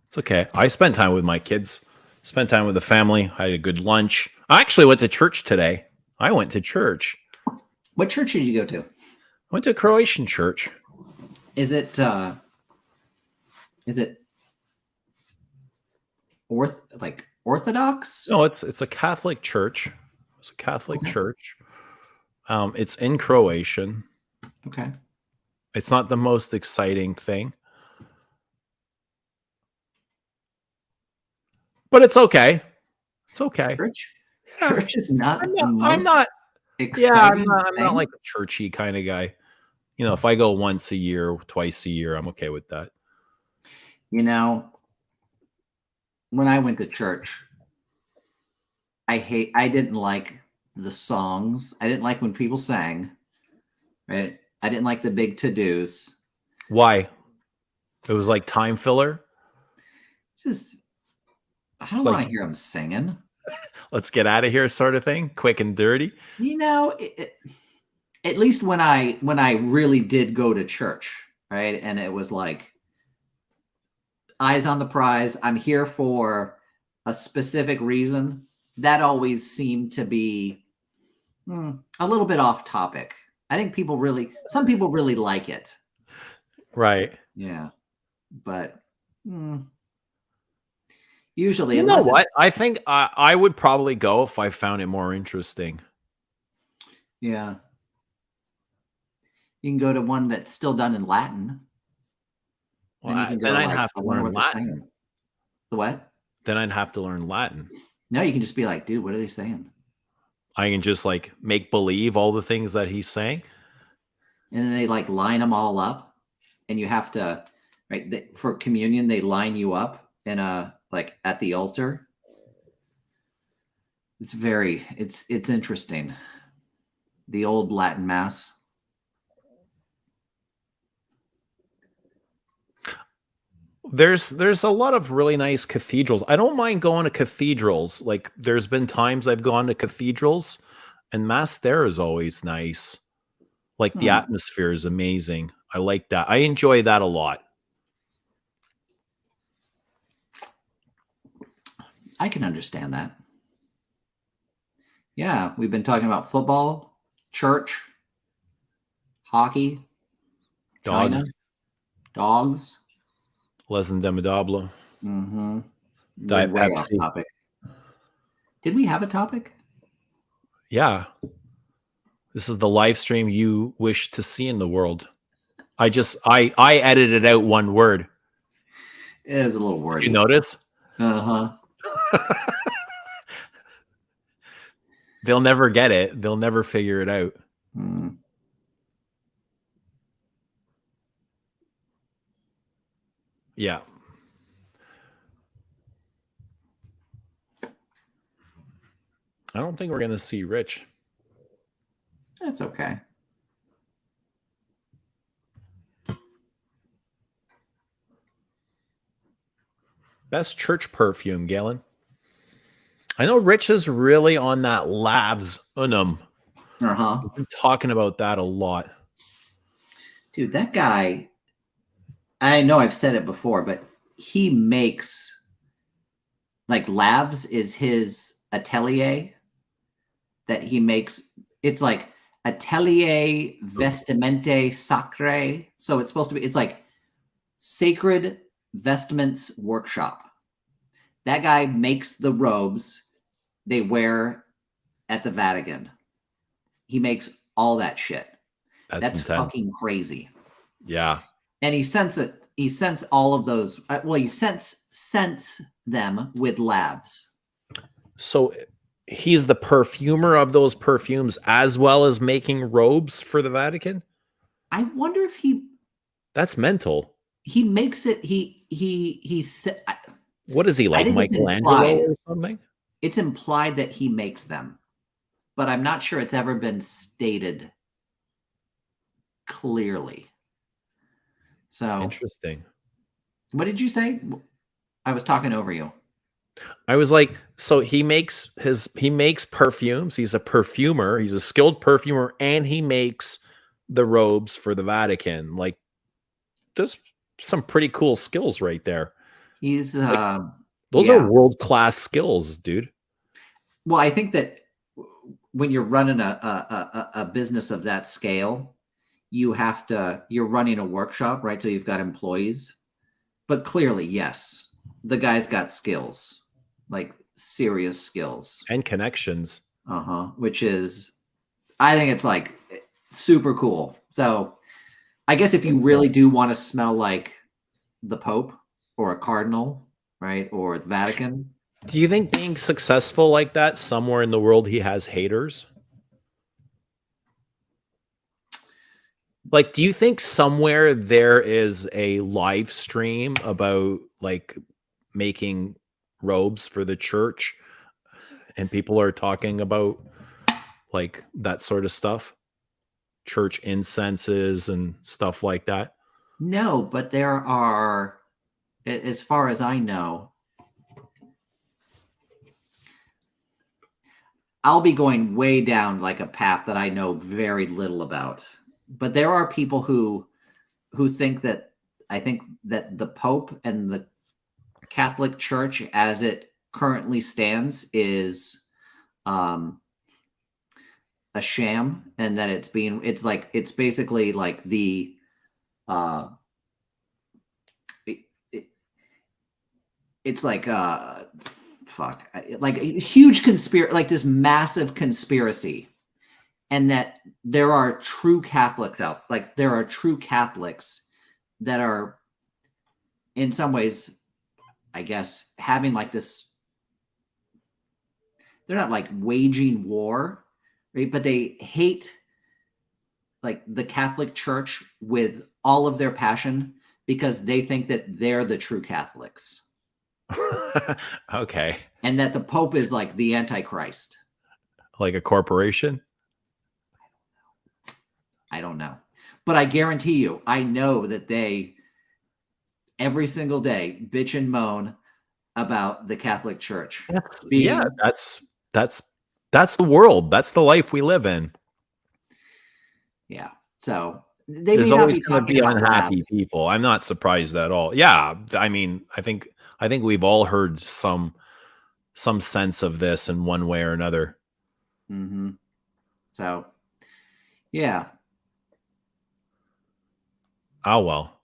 It's okay. I spent time with my kids. Spent time with the family. I had a good lunch. I actually went to church today. I went to church. What church did you go to? I went to a Croatian church. Is it Orthodox? No, it's a Catholic church. It's a Catholic church. It's in Croatian. Okay. It's not the most exciting thing, but it's okay. It's okay. Church is not. I'm not exciting. I'm not like a churchy kind of guy. You know, if I go once a year, twice a year, I'm okay with that. You know, when I went to church, I didn't like the songs. I didn't like when people sang. Right? I didn't like the big to-dos. Why? It was like time filler. Just, I don't want to hear them singing. Let's get out of here, sort of thing. Quick and dirty. You know, at least when I really did go to church, right? And it was like eyes on the prize. I'm here for a specific reason. That always seemed to be a little bit off topic. I think some people really like it. Right. Yeah. But usually, you know what? I think I would probably go if I found it more interesting. Yeah. You can go to one that's still done in Latin. Well, then I'd have to learn Latin. The what? Then I'd have to learn Latin. No, you can just be like, dude, what are they saying? I can just like make believe all the things that he's saying. And then they like line them all up. And you have to, right? For communion, they line you up in like at the altar. It's interesting. The old Latin Mass. There's a lot of really nice cathedrals. I don't mind going to cathedrals. Like there's been times I've gone to cathedrals and mass there is always nice. Like the Hmm. atmosphere is amazing. I like that. I enjoy that a lot. I can understand that. Yeah, we've been talking about football, church, hockey, China, Dogs, dogs. Les Indomitable, Mm-hmm. Went Diet way off Pepsi. topic. Did we have a topic? Yeah. This is the live stream you wish to see in the world. I edited out one word. It is a little Did wordy. you notice? Uh-huh. They'll never get it. They'll never figure it out. Mm. Yeah. I don't think we're going to see Rich. That's okay. Best church perfume, Galen. I know Rich is really on that Labs Unum. Uh-huh. We've been talking about that a lot. Dude, that guy, I know I've said it before, but he makes, like, Labs is his atelier that he makes. It's like Atelier Vestimente Sacre. So it's supposed to be, it's like Sacred Vestments Workshop. That guy makes the robes they wear at the Vatican. He makes all that shit. That's intense. fucking crazy. Yeah. And he sends it. He sends all of those. Well, he sends them with labs. So he's the perfumer of those perfumes as well as making robes for the Vatican. I wonder if That's mental. he makes it. What is he, like Michelangelo or something? It's implied that he makes them, but I'm not sure it's ever been stated clearly. So interesting. What did you say? I was talking over you. I was like, so he makes perfumes. He's a perfumer. He's a skilled perfumer, and he makes the robes for the Vatican. Like, just some pretty cool skills right there. He's those are world-class skills, dude. Well, I think that when you're running a business of that scale, you're running a workshop, right? So you've got employees, but clearly, yes, the guy's got skills, like serious skills and connections. Which is, I think it's like super cool. So I guess if you really do want to smell like the Pope or a cardinal, right? Or the Vatican. Do you think being successful like that somewhere in the world he has haters? Like, do you think somewhere there is a live stream about like making robes for the church and people are talking about like that sort of stuff? Church incenses and stuff like that? No, but there are, as far as I know, I'll be going way down like a path that I know very little about. But there are people who think that, I think that the Pope and the Catholic Church as it currently stands is a sham, and that it's basically like the it's like like a huge conspiracy, like this massive conspiracy, and that there are true Catholics there are true Catholics that are in some ways, I guess, having like this, they're not like waging war, right? But they hate like the Catholic Church with all of their passion because they think that they're the true Catholics. Okay. And that the Pope is like the Antichrist. Like a corporation? I don't know. But I guarantee you, I know that they every single day bitch and moan about the Catholic Church Yeah, being, that's the world. That's the life we live in. yeah. So they There's may not always be going to talking be about unhappy labs. people. I'm not surprised at all. Yeah, I mean, I think we've all heard some sense of this in one way or another. Mm-hmm. So, yeah. Oh well.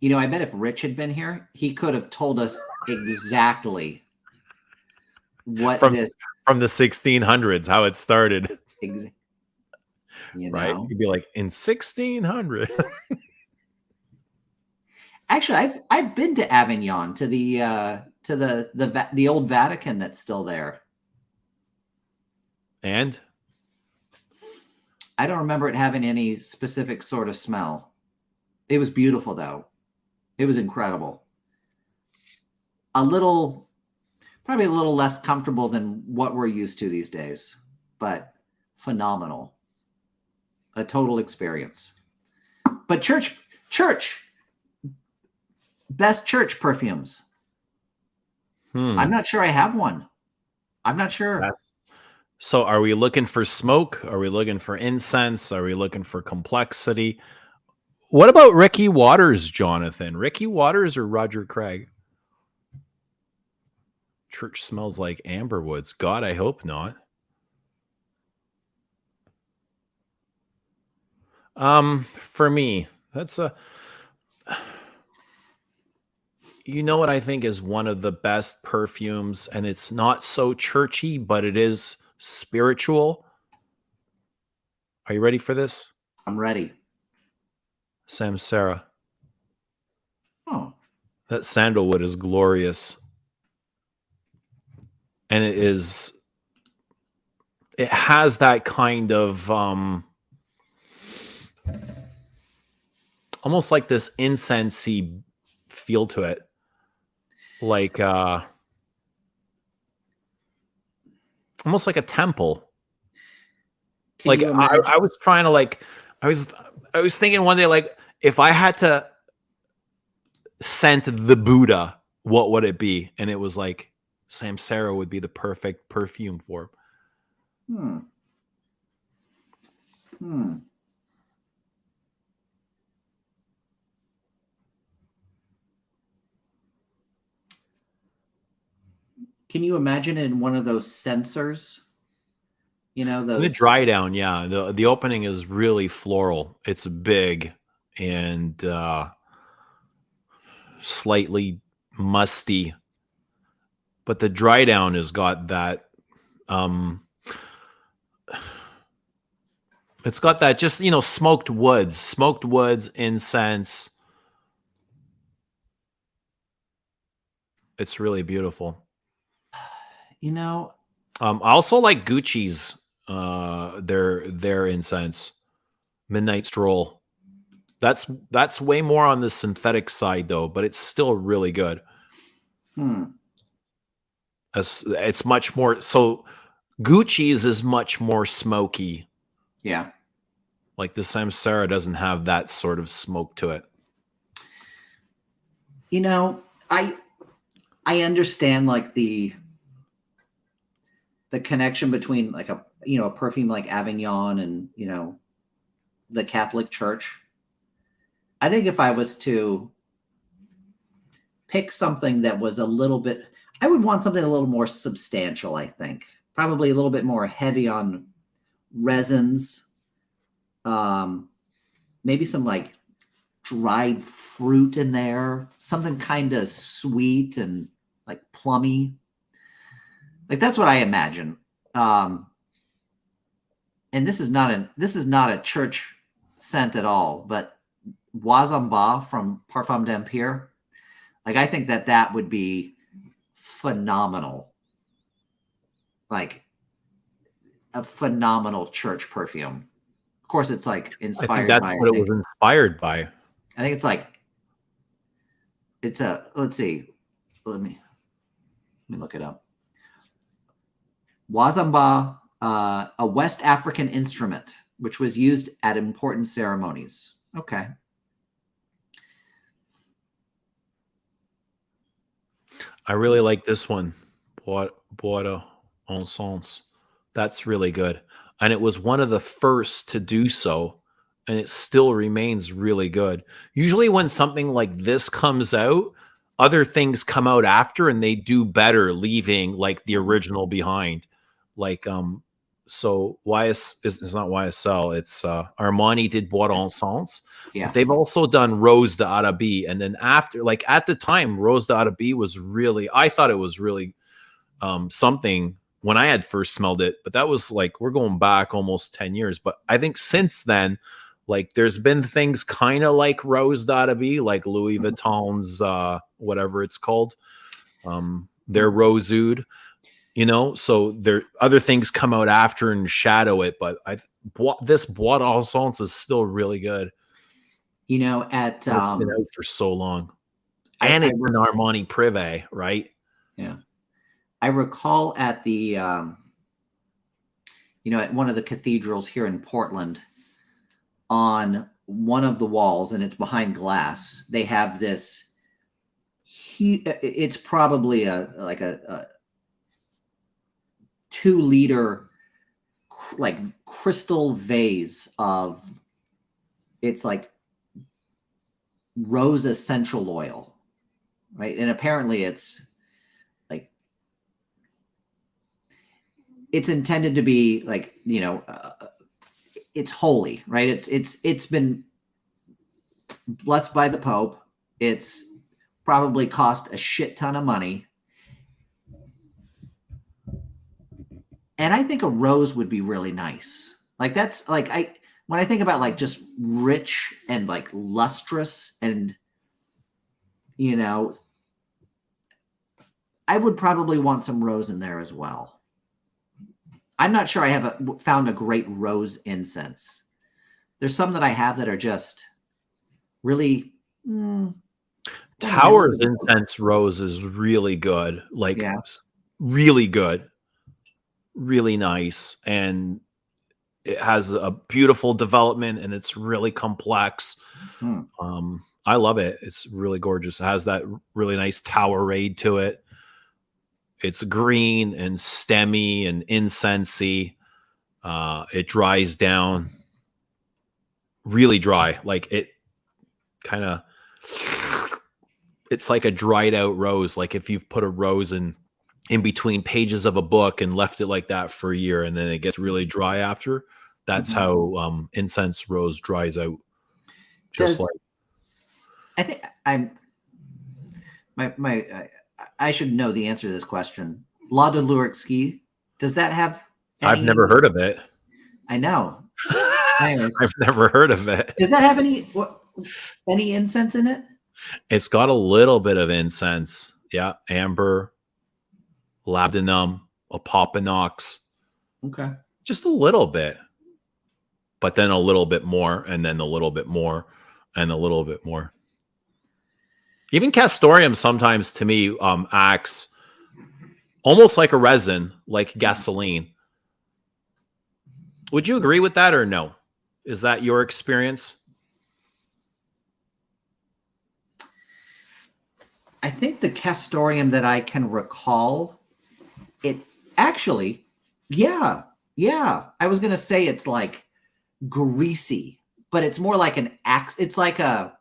You know, I bet if Rich had been here, he could have told us exactly what From this, from the 1600s, how it started, ex- you right? know. You'd be like, in 1600. Actually, I've been to Avignon, to the old Vatican that's still there. And I don't remember it having any specific sort of smell. It was beautiful, though. It was incredible. Probably a little less comfortable than what we're used to these days, but phenomenal. A total experience. But church, best church perfumes. I'm not sure I have one. I'm not sure. So are we looking for smoke? Are we looking for incense? Are we looking for complexity? What about Ricky Waters, Jonathan? Ricky Waters or Roger Craig? Church smells like amberwoods. God, I hope not. For me, that's a you know what I think is one of the best perfumes, and it's not so churchy, but it is spiritual. Are you ready for this? I'm ready. Samsara. Oh, That sandalwood is glorious. And it has that kind of almost like this incensey feel to it. Like almost like a temple. can Like you imagine? I was trying to I was I was thinking one day, like, if I had to scent the Buddha, what would it be? And it was like Samsara would be the perfect perfume for him. Hmm. Hmm. Can you imagine it in one of those sensors? You know, In the those. dry down, yeah, the opening is really floral. It's big and slightly musty, but the dry down has got that um it's got that, just, smoked woods, incense. It's really beautiful. You know, I also like Gucci's their incense, Midnight Stroll. That's way more on the synthetic side though, but it's still really good. hmm. As it's much more so Gucci's is much more smoky. Yeah. Like the Samsara doesn't have that sort of smoke to it. You know, I understand like the connection between like a perfume like Avignon and the Catholic Church. I think if I was to pick something that was a little bit, I would want something a little more substantial. I think probably a little bit more heavy on resins. Maybe some like dried fruit in there, something kind of sweet and like plummy. Like that's what I imagine. Um, and this is not a church scent at all, but Wazamba from Parfum d'Empire. Like I think that would be phenomenal. Like a phenomenal church perfume. Of course, it's like I think inspired that's by. what it was inspired by. I think it's like it's a. Let's see. Let me look it up. Wazamba, a West African instrument, which was used at important ceremonies. Okay. I really like this one. Boire en sens. That's really good. And it was one of the first to do so. And it still remains really good. Usually, when something like this comes out, other things come out after and they do better, leaving like the original behind. Like, so YS is it's not YSL, it's Armani did Boire en Sens. Yeah. But they've also done Rose d'Arabie. And then after, like at the time, Rose d'Arabie was really, I thought it was really something when I had first smelled it, but that was like, we're going back almost 10 years. But I think since then, like there's been things kind of like Rose d'Arabie, like Louis Vuitton's, whatever it's called, their Rose Oud, you know, so there other things come out after and shadow it. But this Bois d'Alsace is still really good. You know, at It's been out for so long, and it's an Armani Privé, right? Yeah, I recall at the you know, at one of the cathedrals here in Portland, on one of the walls, and it's behind glass, they have this. It's probably a 2-liter like crystal vase of, it's like rose essential oil, right? And apparently it's like, it's intended to be like, you know, it's holy, right? It's been blessed by the Pope. It's probably cost a shit ton of money. And I think a rose would be really nice. Like that's like, when I think about like just rich and like lustrous and, you know, I would probably want some rose in there as well. I'm not sure I have found a great rose incense. There's some that I have that are just really. Towers incense rose is really good. Like, really good. Really nice. And it has a beautiful development and it's really complex. I love it. It's really gorgeous. It has that really nice tower raid to it. It's green and stemmy and incensey. It dries down really dry. Like it kind of, it's like a dried out rose. Like if you've put a rose in between pages of a book and left it like that for a year and then it gets really dry after. That's how incense rose dries out. Just like, I think I should know the answer to this question. La de Lourexki, does that have any... I've never heard of it. I know. Anyways, I've never heard of it. Does that have any incense in it? It's got a little bit of incense. Yeah. Amber, labdanum, opopanox. Okay. Just a little bit. But then a little bit more, and then a little bit more, and a little bit more. Even castoreum sometimes to me acts almost like a resin, like gasoline. Would you agree with that or no? Is that your experience? I think the castoreum that I can recall, it actually, yeah. I was going to say it's like greasy, but it's more like an axe. It's like an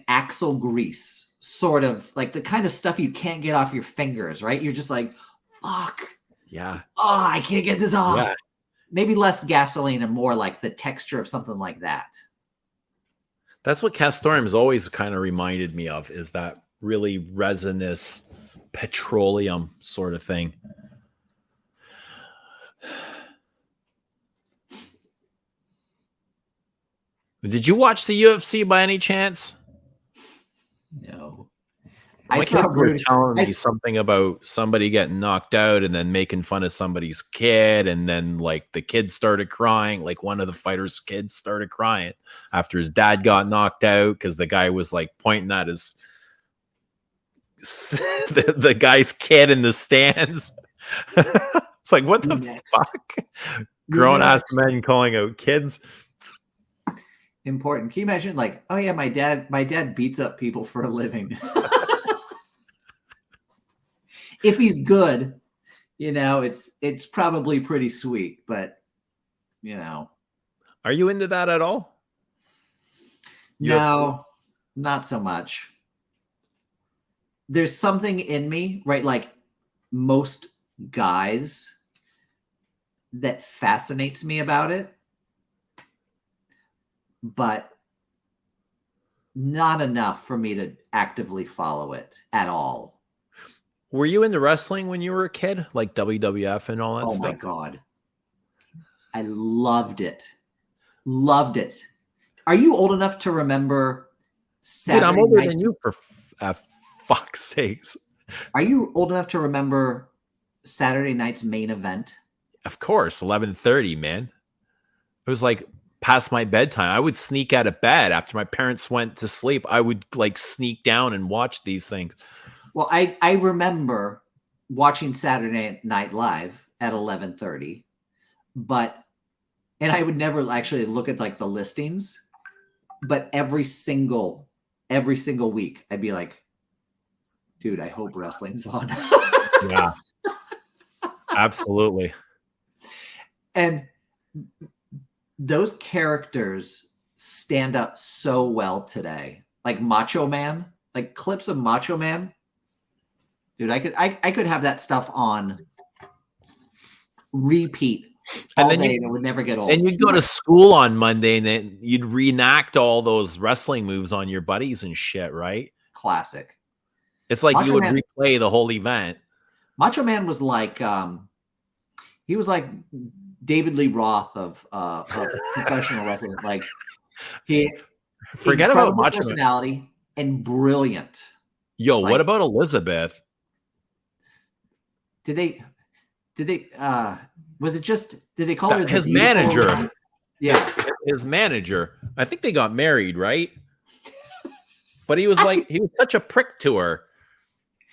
axle grease, sort of like the kind of stuff you can't get off your fingers, right? You're just like, fuck. Yeah. Oh, I can't get this off. Yeah. Maybe less gasoline and more like the texture of something like that. That's what castoreum has always kind of reminded me of, is that really resinous petroleum sort of thing. Did you watch the UFC by any chance? No. My kids were telling me something about somebody getting knocked out and then making fun of somebody's kid. And then like the kid started crying. Like one of the fighters' kids started crying after his dad got knocked out because the guy was like pointing at his the guy's kid in the stands. It's like, what the fuck? Grown ass men calling out kids. important. Can you imagine, like, oh yeah, my dad beats up people for a living. If he's good, it's probably pretty sweet, but Are you into that at all? UFC? no, not so much. There's something in me, right? Like most guys, that fascinates me about it, but not enough for me to actively follow it at all. Were you into wrestling when you were a kid, like WWF and all that Oh stuff? my God. I loved it. Loved it. Are you old enough to remember Saturday Dude, I'm older night? than you, for fuck's sakes. Are you old enough to remember Saturday night's main event? Of course, 11:30, man. It was like past my bedtime. I would sneak out of bed after my parents went to sleep. I would like sneak down and watch these things. Well, I remember watching Saturday Night Live at 11:30, and I would never actually look at like the listings, but every single week I'd be like, dude, I hope wrestling's on. Yeah. Absolutely. And those characters stand up so well today. Like Macho Man, like clips of Macho Man. Dude, I could have that stuff on repeat all day and it would never get old. And you'd go to school on Monday and then you'd reenact all those wrestling moves on your buddies and shit, right? Classic. It's like you would replay the whole event. Macho Man was like he was like David Lee Roth of professional wrestling. Like he forget about Macho personality Man. And brilliant. Yo, like, what about Elizabeth? Did they was it just did they call her his manager? Yeah, his manager. I think they got married, right? But he was like he was such a prick to her.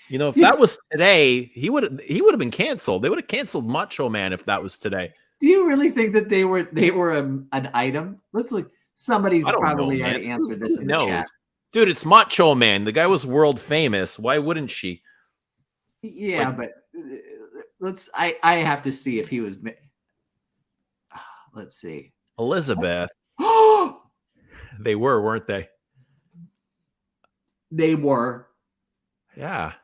You know, if that was today, he would have been canceled. They would have canceled Macho Man if that was today. Do you really think that they were an item? Let's look. Somebody's probably already answered this in the chat. Dude, it's Macho Man. The guy was world famous. Why wouldn't she? Yeah, like, but I have to see if he was. Let's see. Elizabeth. They were, weren't they? They were. Yeah.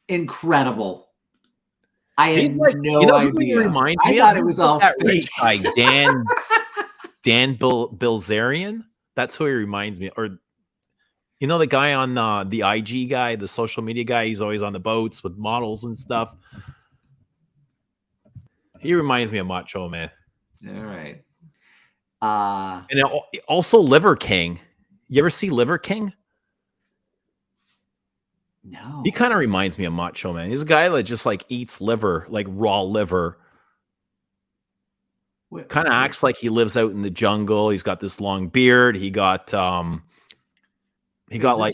Incredible. I had no idea. Reminds me I thought it was all that fake. Rich guy, Dan Bilzerian. That's who he reminds me. Or you know the guy on the IG guy, the social media guy. He's always on the boats with models and stuff. He reminds me of Macho Man. All right. And also Liver King. You ever see Liver King? No. He kind of reminds me of Macho Man. He's a guy that just like eats liver, like raw liver. Kind of acts like he lives out in the jungle. He's got this long beard. He got like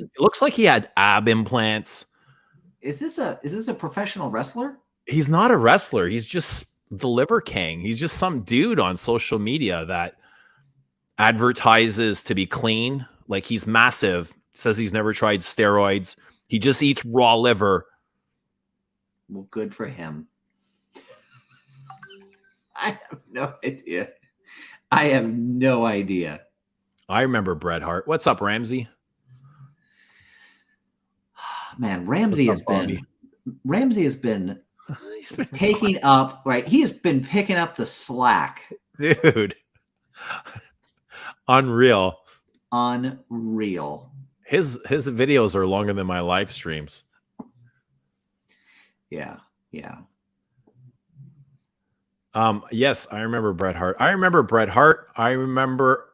it looks like he had ab implants. Is this a professional wrestler? He's not a wrestler. He's just the Liver King. He's just some dude on social media that advertises to be clean. Like he's massive. Says he's never tried steroids. He just eats raw liver. Well, good for him. I have no idea. I remember Bret Hart. What's up, Ramsey? Man, Ramsey has been he's been taking up, right? He has been picking up the slack. Dude. Unreal. His videos are longer than my live streams. Yeah. Yes, I remember Bret Hart. I remember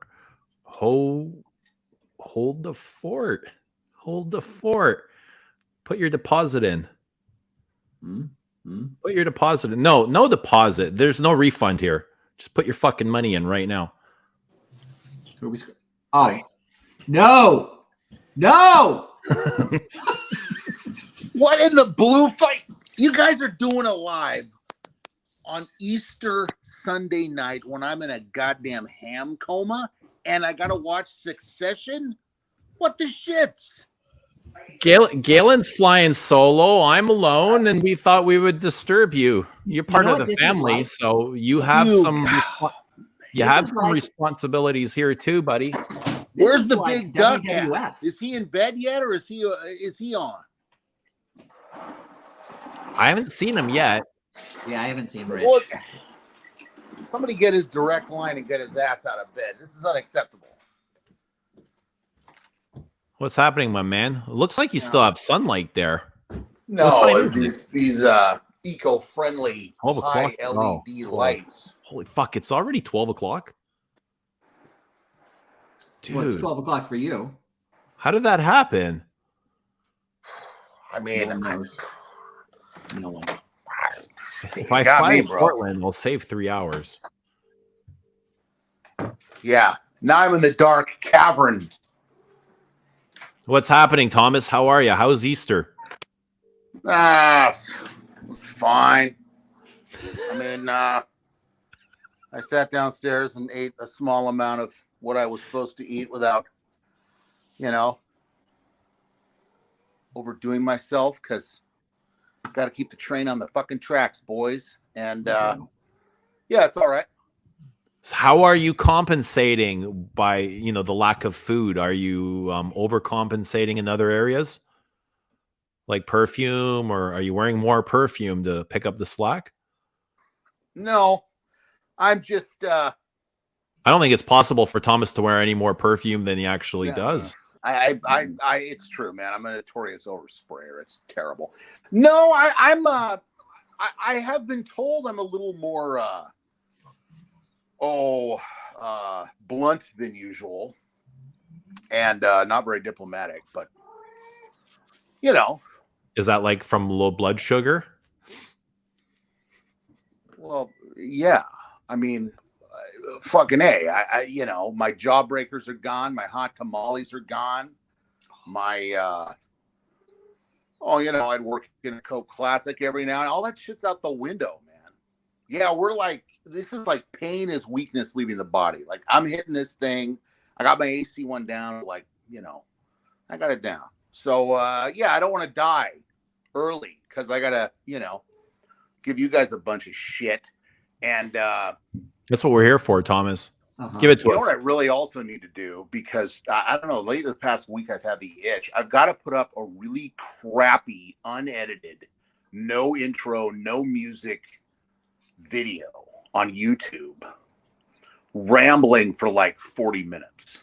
hold the fort. Hold the fort. Put your deposit in. Put your deposit in. No deposit. There's no refund here. Just put your fucking money in right now. Oh, no. What in the blue fight? You guys are doing a live on Easter Sunday night when I'm in a goddamn ham coma. and I gotta watch Succession. What the shits? Galen's flying solo. I'm alone, and we thought we would disturb you. You're part of the family, so you have some responsibilities here too, buddy. Where's the big duck at? Is he in bed yet, or is he on? I haven't seen him yet. Yeah, I haven't seen Rich. Look, somebody get his direct line and get his ass out of bed. This is unacceptable. What's happening, my man? It looks like you still have sunlight there. No, these eco-friendly high LED lights. Holy fuck, it's already 12 o'clock? Dude. Well, it's 12 o'clock for you. How did that happen? I mean, no one. If I fly to Portland, I'll save 3 hours. Yeah. Now I'm in the dark cavern. What's happening, Thomas? How are you? How's Easter? It's fine. I mean, I sat downstairs and ate a small amount of what I was supposed to eat without, overdoing myself, because got to keep the train on the fucking tracks, boys. And yeah, it's all right. So how are you compensating by, the lack of food? Are you overcompensating in other areas like perfume, or are you wearing more perfume to pick up the slack? No, I'm just, I don't think it's possible for Thomas to wear any more perfume than he actually does. It's true, man. I'm a notorious oversprayer. It's terrible. No, I have been told I'm a little more, blunt than usual, and not very diplomatic, but Is that like from low blood sugar? Well, yeah. I mean, fucking A. My jawbreakers are gone. My hot tamales are gone. My, I'd work in a Coke Classic every now and all that shit's out the window, man. Yeah, this is like pain is weakness leaving the body. Like, I'm hitting this thing. I got my AC one down. Like, I got it down. So, I don't want to die early because I got to, give you guys a bunch of shit. And that's what we're here for, Thomas. Give it to us. You know what I really also need to do, because I don't know, late the past week I've had the itch. I've got to put up a really crappy, unedited, no intro, no music video on YouTube, rambling for like 40 minutes.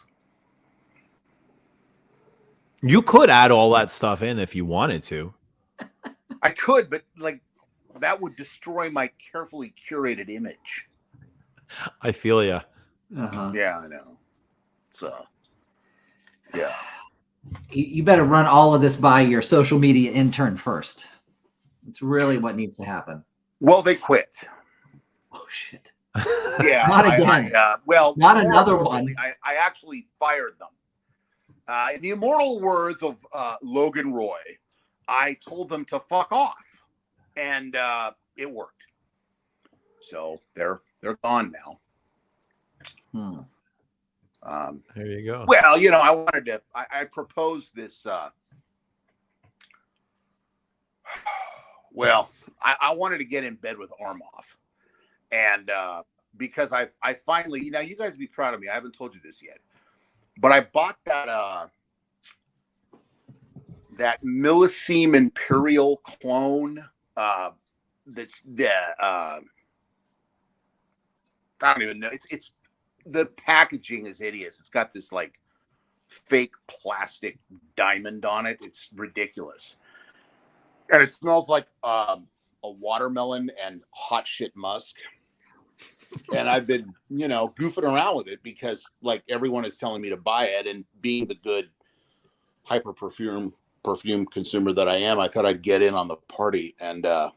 You could add all that stuff in if you wanted to. I could, but that would destroy my carefully curated image. I feel ya. Yeah, I know. So, yeah. You better run all of this by your social media intern first. It's really what needs to happen. Well, they quit. Oh, shit. Yeah. Not again. Not another one. I actually fired them. In the immortal words of Logan Roy, I told them to fuck off. And it worked. So they're gone now. There you go. Well, I proposed this. I wanted to get in bed with Armoff. And because I finally, you guys be proud of me. I haven't told you this yet. But I bought that Millesime Imperial clone. That's I don't even know. It's the packaging is hideous. It's got this like fake plastic diamond on it. It's ridiculous, and it smells like a watermelon and hot shit musk. And I've been, goofing around with it because like everyone is telling me to buy it, and being the good hyper perfume consumer that I am, I thought I'd get in on the party. And I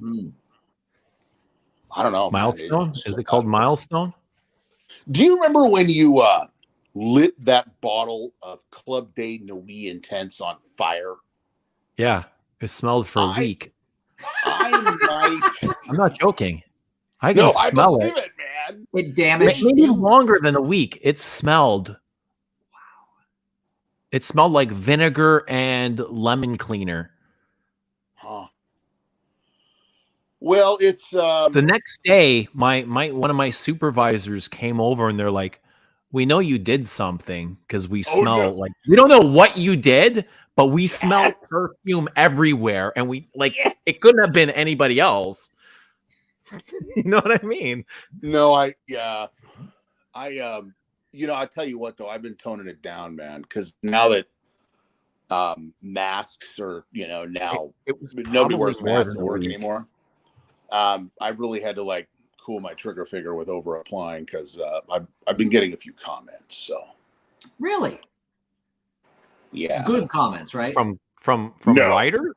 don't know. Milestone? Is it called Milestone? Do you remember when you lit that bottle of Club Day Nuit Intense on fire? Yeah, it smelled for a week. I'm not joking. I can smell it. Man. It damaged. Maybe longer than a week. It smelled It smelled like vinegar and lemon cleaner. Huh. Well, it's The next day, my one of my supervisors came over and they're like, "We know you did something because we Oh, smell no. like we don't know what you did, but we smell Yes. perfume everywhere, and we like Yeah. it couldn't have been anybody else." You know what I mean? No, I I tell you what though, I've been toning it down, man, because now that masks are, now It was nobody probably wears more masks than at a work week. anymore. I've really had to like cool my trigger finger with over applying because I've been getting a few comments. So Really? yeah, Good comments, right? From No. Ryder?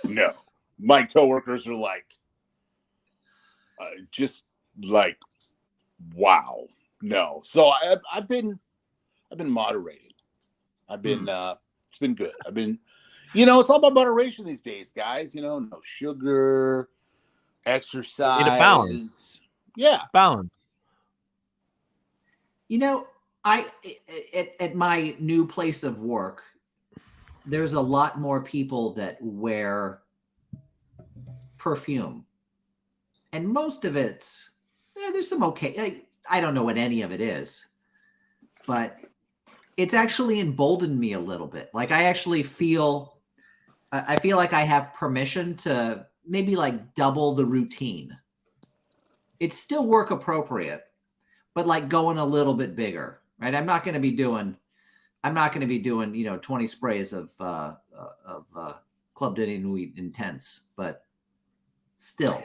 no, my coworkers are like, just like, wow, no. So I've been moderating. I've been it's been good. I've been, it's all about moderation these days, guys. No sugar, Need a balance. exercise. Yeah. Balance. I at my new place of work, there's a lot more people that wear perfume, and most of it's there's some okay. I don't know what any of it is, but it's actually emboldened me a little bit. Like I actually feel, I feel like I have permission to maybe like double the routine. It's still work appropriate, but like going a little bit bigger, right? I'm not going to be doing 20 sprays of Club de Nuit Intense, but still.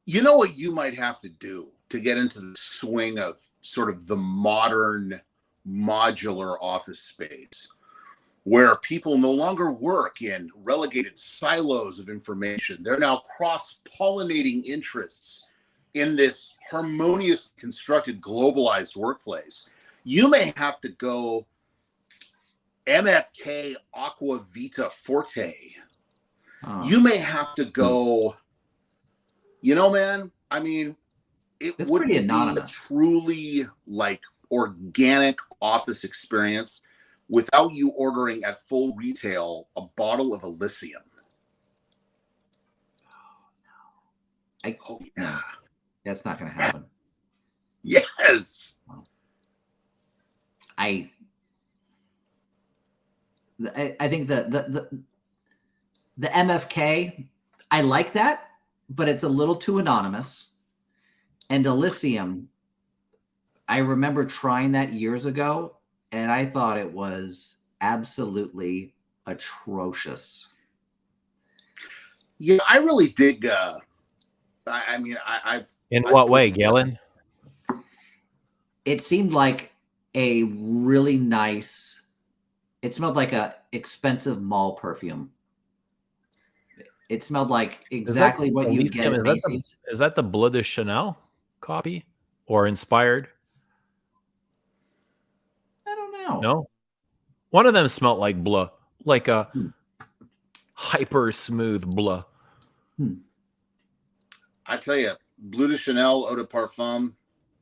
You know what you might have to do to get into the swing of sort of the modern modular office space where people no longer work in relegated silos of information. They're now cross-pollinating interests in this harmonious constructed globalized workplace. You may have to go MFK Aqua Vita Forte. You may have to go, man, I mean, it It's would pretty be a anonymous. truly like organic office experience without you ordering at full retail a bottle of Elysium. Oh, yeah. That's not going to happen. Yes. I think the MFK, I like that, but it's a little too anonymous. And Elysium, I remember trying that years ago, and I thought it was absolutely atrocious. Yeah, I really dig. I've. In what way, Galen? It seemed like a really nice. It smelled like a expensive mall perfume. It smelled like exactly what you get at Macy's. Is that the Bleu de Chanel copy or inspired? I don't know. No, one of them smelled like Bleu, like a hyper smooth Bleu. I tell you, Bleu de Chanel Eau de Parfum.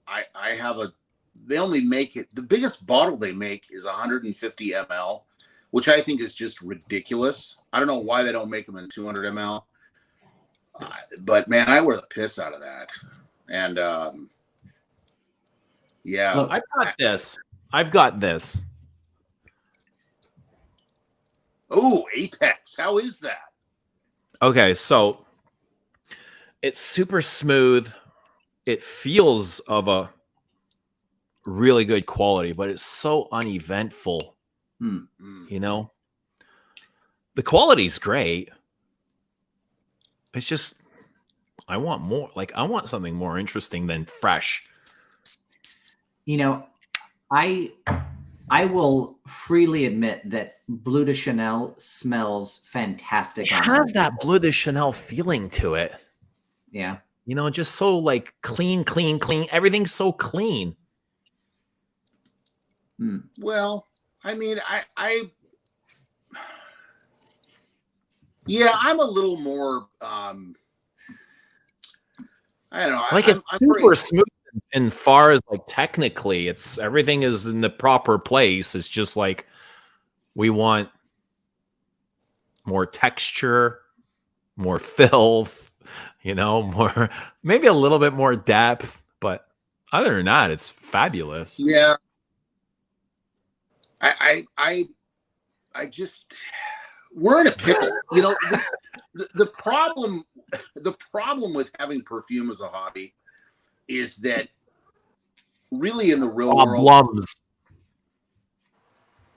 I have they only make it. The biggest bottle they make is 150 ml, which I think is just ridiculous. I don't know why they don't make them in 200 ml. But man, I wear the piss out of that. And yeah. Look, I've got this. Oh, Apex. How is that? Okay, so it's super smooth. It feels of a really good quality, but it's so uneventful. You know, the quality's great. It's just, I want more. Like, I want something more interesting than fresh. I will freely admit that Bleu de Chanel smells fantastic. It has that Bleu de Chanel feeling to it. Yeah. Just so like clean. Everything's so clean. Well, I mean, I'm a little more, I don't know. Like it's super smooth and far as like technically everything is in the proper place. It's just like We want more texture, more filth, more, maybe a little bit more depth, but other than that, it's fabulous. Yeah. I just, we're in a pickle. The problem with having perfume as a hobby is that really in the real world, Problems.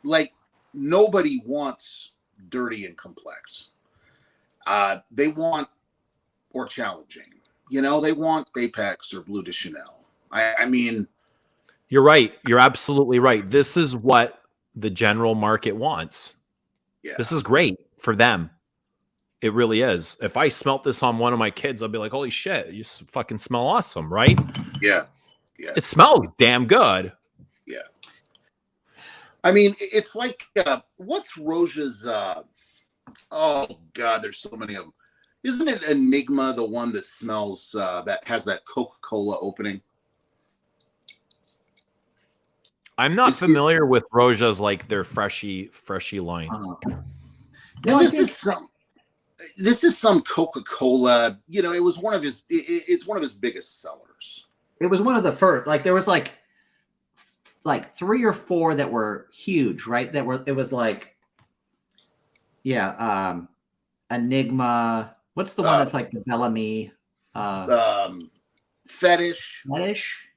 like nobody wants dirty and complex. They want, or challenging, they want Apex or Bleu de Chanel. I mean, you're right. You're absolutely right. This is what the general market wants. yeah. This is great for them. It really is. If I smelt this on one of my kids, I'll be like, holy shit, you fucking smell awesome, right? Yeah. Yeah. It smells damn good. Yeah. I mean, it's like, what's Roja's, oh God, there's so many of them. Isn't it Enigma, the one that smells, that has that Coca-Cola opening? I'm not familiar with Roja's, like their freshy line. No, this is some Coca-Cola. It was one of his. It's one of his biggest sellers. It was one of the first. Like there was like 3 or 4 that were huge, right? It was like, yeah, Enigma. What's the one that's like the Bellamy? Fetish. Fetish.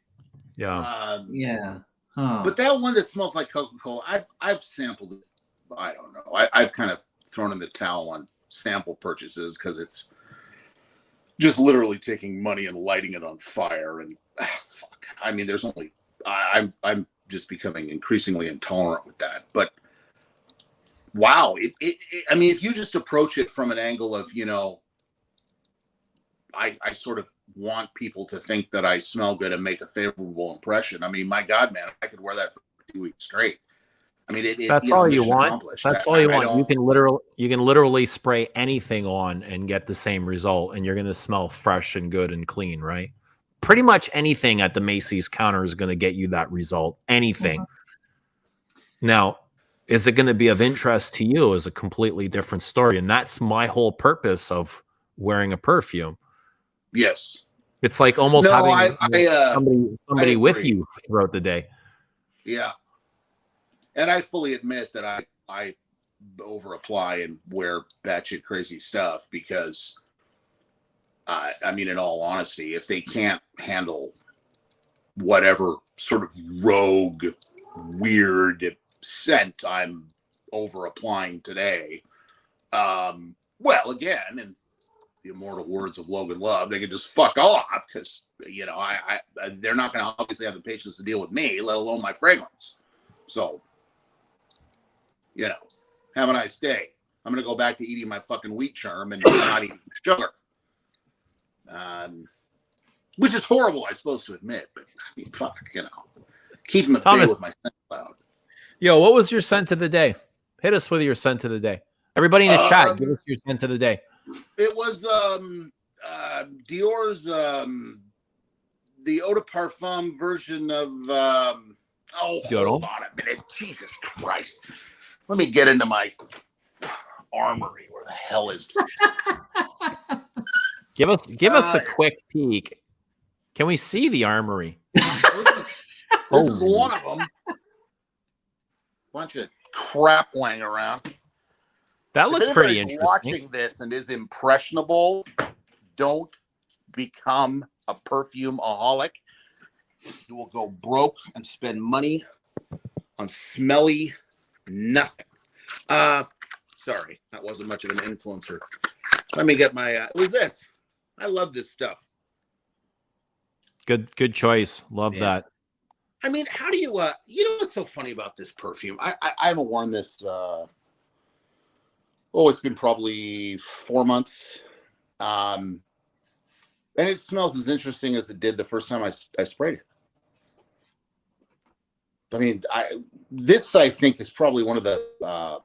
Yeah. Yeah. Huh. But that one that smells like Coca-Cola, I've sampled it. I don't know. I've kind of thrown in the towel on sample purchases because it's just literally taking money and lighting it on fire. And fuck. I mean, there's only I'm just becoming increasingly intolerant with that. But wow, I mean, if you just approach it from an angle of, I sort of want people to think that I smell good and make a favorable impression. I mean, my God, man, I could wear that for 2 weeks straight. I mean, that's all you want. That's all you want. You can literally spray anything on and get the same result, and you're going to smell fresh and good and clean, right? Pretty much anything at the Macy's counter is going to get you that result. Anything. Now, is it going to be of interest to you is a completely different story, and that's my whole purpose of wearing a perfume. Yes. It's like almost having somebody with you throughout the day. Yeah. And I fully admit that I over apply and wear batshit crazy stuff because, I mean, in all honesty, if they can't handle whatever sort of rogue, weird scent I'm over applying today, well, again, in the immortal words of Logan Love, they can just fuck off because, they're not going to obviously have the patience to deal with me, let alone my fragrance. So, have a nice day. I'm going to go back to eating my fucking wheat germ and not eating sugar. Which is horrible, I suppose, to admit. But, I mean, fuck, keep them at bay with my scent cloud. Yo, what was your scent of the day? Hit us with your scent of the day. Everybody in the chat, give us your scent of the day. It was Dior's, the Eau de Parfum version of, hold on a minute. Jesus Christ. Let me get into my armory. Where the hell is it? Give us a quick peek. Can we see the armory? This is one of them. Bunch of crap laying around. That looked pretty interesting. Watching this and is impressionable, don't become a perfume-aholic. You will go broke and spend money on smelly nothing. Sorry, that wasn't much of an influencer. Let me get my. What is this? I love this stuff. Good choice. Love that. I mean, how do you? What's so funny about this perfume? I haven't worn this. It's been probably 4 months. And it smells as interesting as it did the first time I sprayed it. I mean, I think is probably one of the, I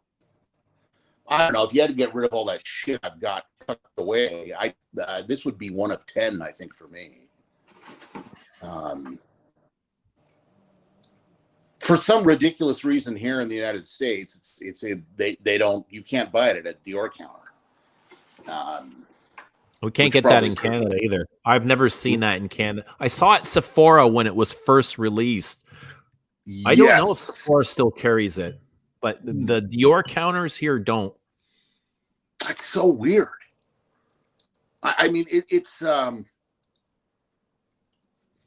don't know, if you had to get rid of all that shit I've got tucked away, this would be one of 10, I think, for me. For some ridiculous reason here in the United States, they don't, you can't buy it at a Dior counter. We can't Which get that probably in is- Canada either. I've never seen that in Canada. I saw it at Sephora when it was first released. I don't know if Yes. Sephora still carries it, but the Dior counters here don't. That's so weird. I mean, it's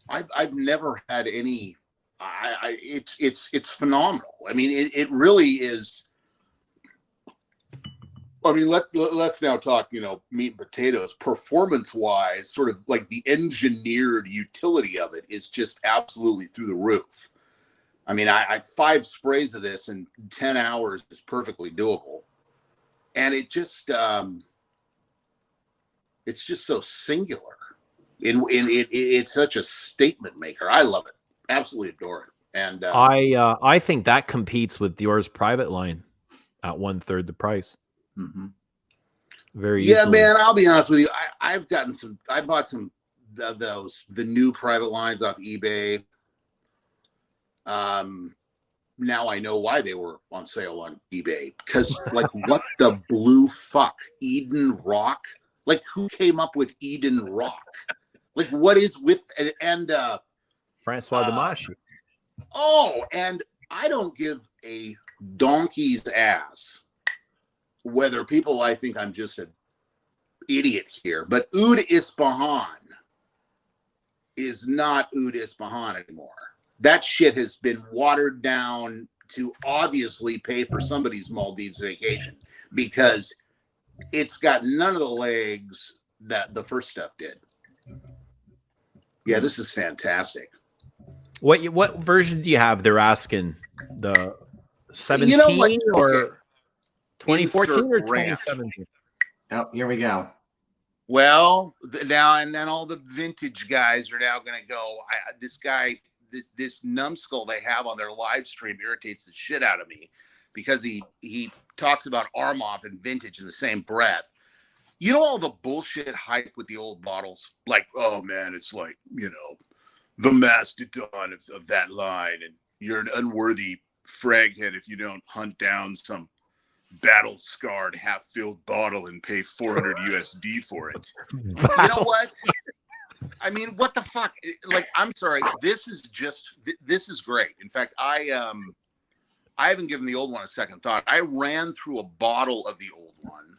I've never had any. It's phenomenal. I mean, it really is. I mean, let's now talk, meat and potatoes. Performance wise, sort of like the engineered utility of it is just absolutely through the roof. I mean, I 5 sprays of this in 10 hours is perfectly doable, and it's just so singular. It's such a statement maker. I love it. Absolutely adore it. And I think that competes with Dior's private line at 1/3 the price. mm-hmm. Very Yeah, easily. man. I'll be honest with you. I bought some of the new private lines off eBay. Now I know why they were on sale on eBay, because like what the blue fuck, Eden Rock? Like who came up with Eden Rock? Like what is with and Francois Damashi. Oh, and I don't give a donkey's ass whether people, I think I'm just an idiot here, but Oud Ispahan is not Oud Ispahan anymore. That shit has been watered down to obviously pay for somebody's Maldives vacation, because it's got none of the legs that the first stuff did. Yeah, this is fantastic. What version do you have? They're asking the 17 You know what? or Okay. 2014 or Insert rant. 2017? Oh, here we go. Well, now and then all the vintage guys are now going to go. This numbskull they have on their live stream irritates the shit out of me, because he talks about Armoff and vintage in the same breath. You know all the bullshit hype with the old bottles, like, oh man, it's like, the mastodon of that line, and you're an unworthy fraghead if you don't hunt down some battle-scarred, half-filled bottle and pay 400 USD for it. You know what? I mean, what the fuck? Like, I'm sorry. This is great. In fact, I haven't given the old one a second thought. I ran through a bottle of the old one,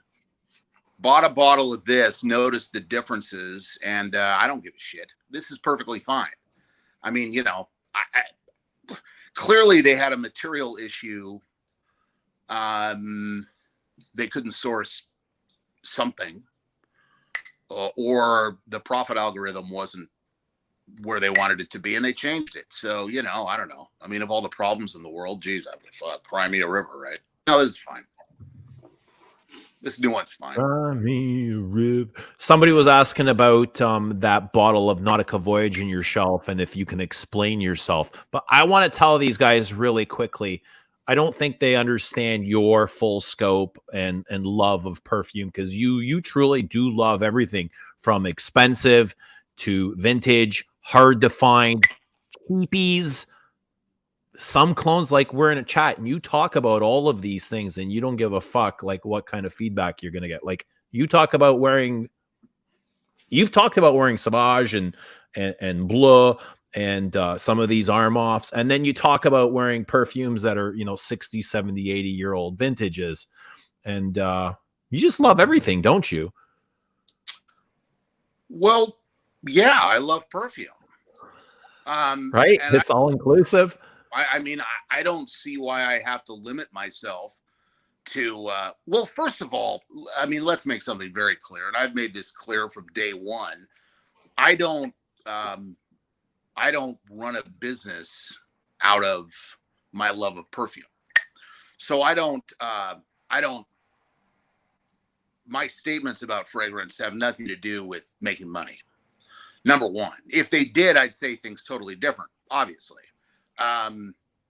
bought a bottle of this, noticed the differences, and I don't give a shit. This is perfectly fine. I mean, clearly they had a material issue. They couldn't source something, or the profit algorithm wasn't where they wanted it to be, and they changed it. So, I don't know. I mean, of all the problems in the world, geez, I would cry me a river, right? No, this is fine. This new one's fine. Somebody was asking about that bottle of Nautica Voyage in your shelf, and if you can explain yourself. But I want to tell these guys really quickly, I don't think they understand your full scope and love of perfume, because you truly do love everything from expensive to vintage, hard to find, cheapies, some clones. Like, we're in a chat and you talk about all of these things and you don't give a fuck like what kind of feedback you're gonna get. Like, you've talked about wearing Sauvage and Bleu and some of these Armoffs, and then you talk about wearing perfumes that are 60, 70, 80-year-old vintages, and you just love everything, don't you? Well, yeah, I love perfume. Right? It's all inclusive. I mean, I don't see why I have to limit myself to, well, first of all, I mean, let's make something very clear. And I've made this clear from day one. I don't run a business out of my love of perfume. So my statements about fragrance have nothing to do with making money. Number one, if they did, I'd say things totally different, obviously.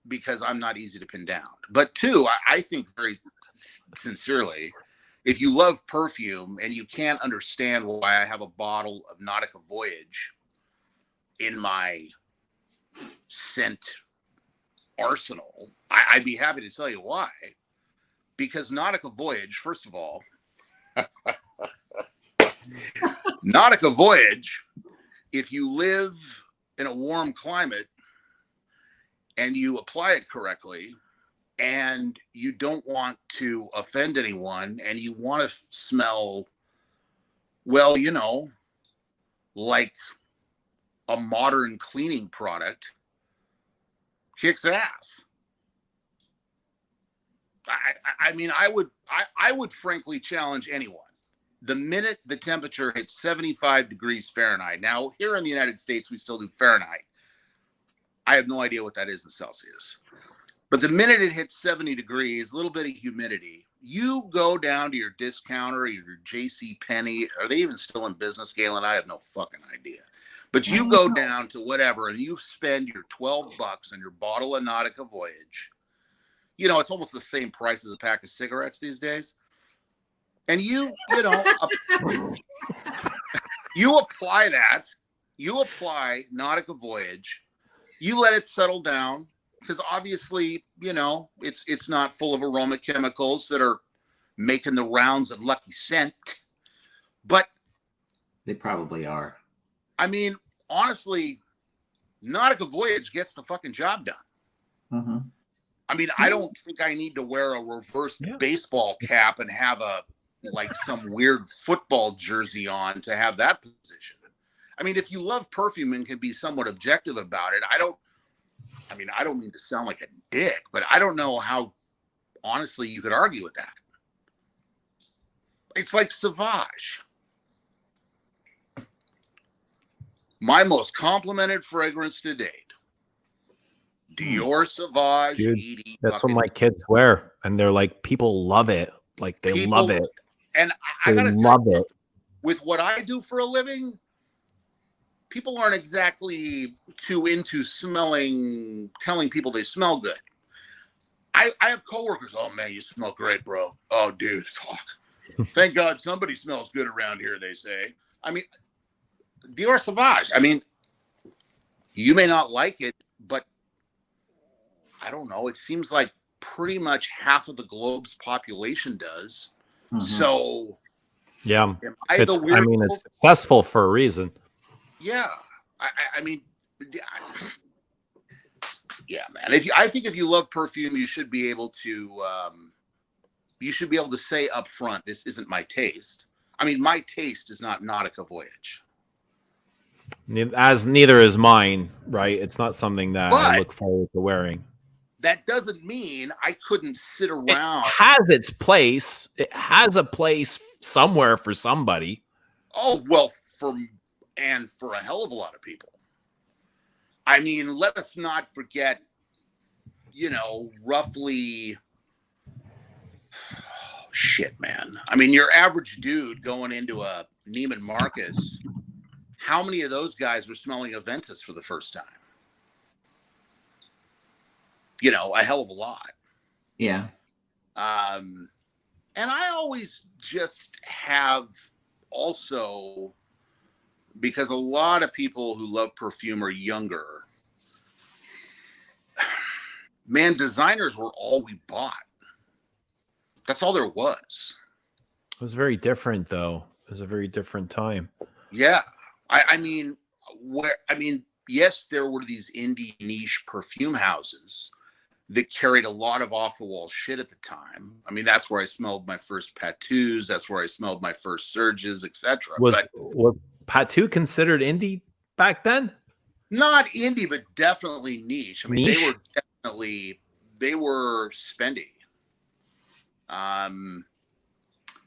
Because I'm not easy to pin down. But two, I think very sincerely, if you love perfume and you can't understand why I have a bottle of Nautica Voyage in my scent arsenal, I'd be happy to tell you why. Because Nautica Voyage, first of all, Nautica Voyage, if you live in a warm climate and you apply it correctly, and you don't want to offend anyone, and you want to smell, well, you know, like a modern cleaning product, kicks ass. I mean, I would frankly challenge anyone. The minute the temperature hits 75 degrees Fahrenheit, now here in the United States, we still do Fahrenheit. I have no idea what that is in Celsius. But the minute it hits 70 degrees, a little bit of humidity, you go down to your discounter, your J.C. Penney. Are they even still in business, Galen? I have no fucking idea. But you go down to whatever, and you spend your $12 on your bottle of Nautica Voyage. You know, it's almost the same price as a pack of cigarettes these days. And you know, you apply that. You apply Nautica Voyage. You let it settle down. Because obviously, you know, it's not full of aroma chemicals that are making the rounds of Lucky Scent. But they probably are. I mean, honestly, Nautica Voyage gets the fucking job done. Mm-hmm. I mean, I don't think I need to wear a reversed baseball cap and have some weird football jersey on to have that position. I mean, if you love perfume and can be somewhat objective about it, I don't mean to sound like a dick, but I don't know how honestly you could argue with that. It's like Sauvage. My most complimented fragrance to date. Dior Sauvage. Dude, that's what my kids wear, and they're like, people love it. Like they love it. And I gotta love it. With what I do for a living, people aren't exactly too into telling people they smell good. I have coworkers. Oh man, you smell great, bro. Oh dude, fuck. Thank God somebody smells good around here, they say. I mean, Dior Sauvage. I mean, you may not like it, but I don't know. It seems like pretty much half of the globe's population does. Mm-hmm. So yeah, it's successful for a reason. Yeah, I mean, yeah, man. I think if you love perfume, you should be able to say up front, this isn't my taste. I mean, my taste is not Nautica Voyage. As neither is mine, right? It's not something that I look forward to wearing. That doesn't mean I couldn't sit around. It has its place. It has a place somewhere for somebody. Oh, well, for a hell of a lot of people. I mean, let us not forget, you know, roughly, shit, man. I mean, your average dude going into a Neiman Marcus, how many of those guys were smelling Aventus for the first time? You know, a hell of a lot. Yeah. And I always just have also, because a lot of people who love perfume are younger. Man, designers were all we bought. That's all there was. It was very different, though. It was a very different time. Yeah. I mean, yes, there were these indie niche perfume houses that carried a lot of off-the-wall shit at the time. I mean, that's where I smelled my first Patous. That's where I smelled my first Surges, etc. Was Patou considered indie back then? Not indie, but definitely niche. I mean, they were spendy. I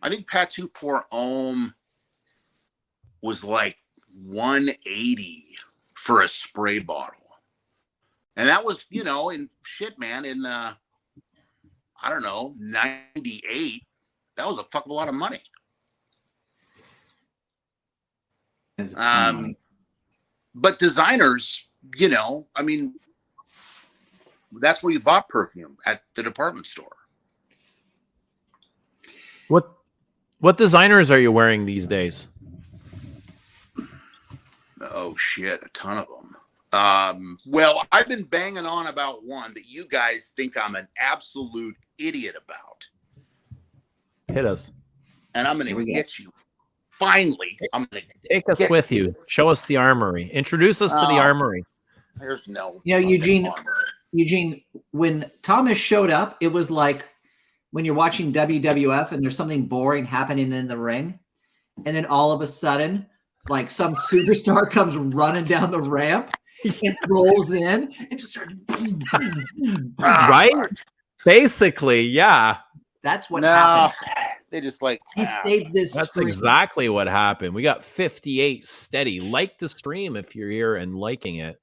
think Patou Pour Homme was like $180 for a spray bottle. And that was, you know, in 98, that was a fuck of a lot of money. But designers, you know, I mean, that's where you bought perfume, at the department store. What designers are you wearing these days? Oh shit, a ton of them. Well, I've been banging on about one that you guys think I'm an absolute idiot about. Hit us. And I'm going to get you. Finally, I'm going to take us with you. Show us the armory. Introduce us to the armory. There's no. Eugene, when Thomas showed up, it was like when you're watching WWF and there's something boring happening in the ring. And then all of a sudden, like some superstar comes running down the ramp and rolls in and just starts. Right? Basically, yeah. That's what happened. They just like he saved this. That's exactly what happened. We got 58 steady. Like the stream if you're here and liking it.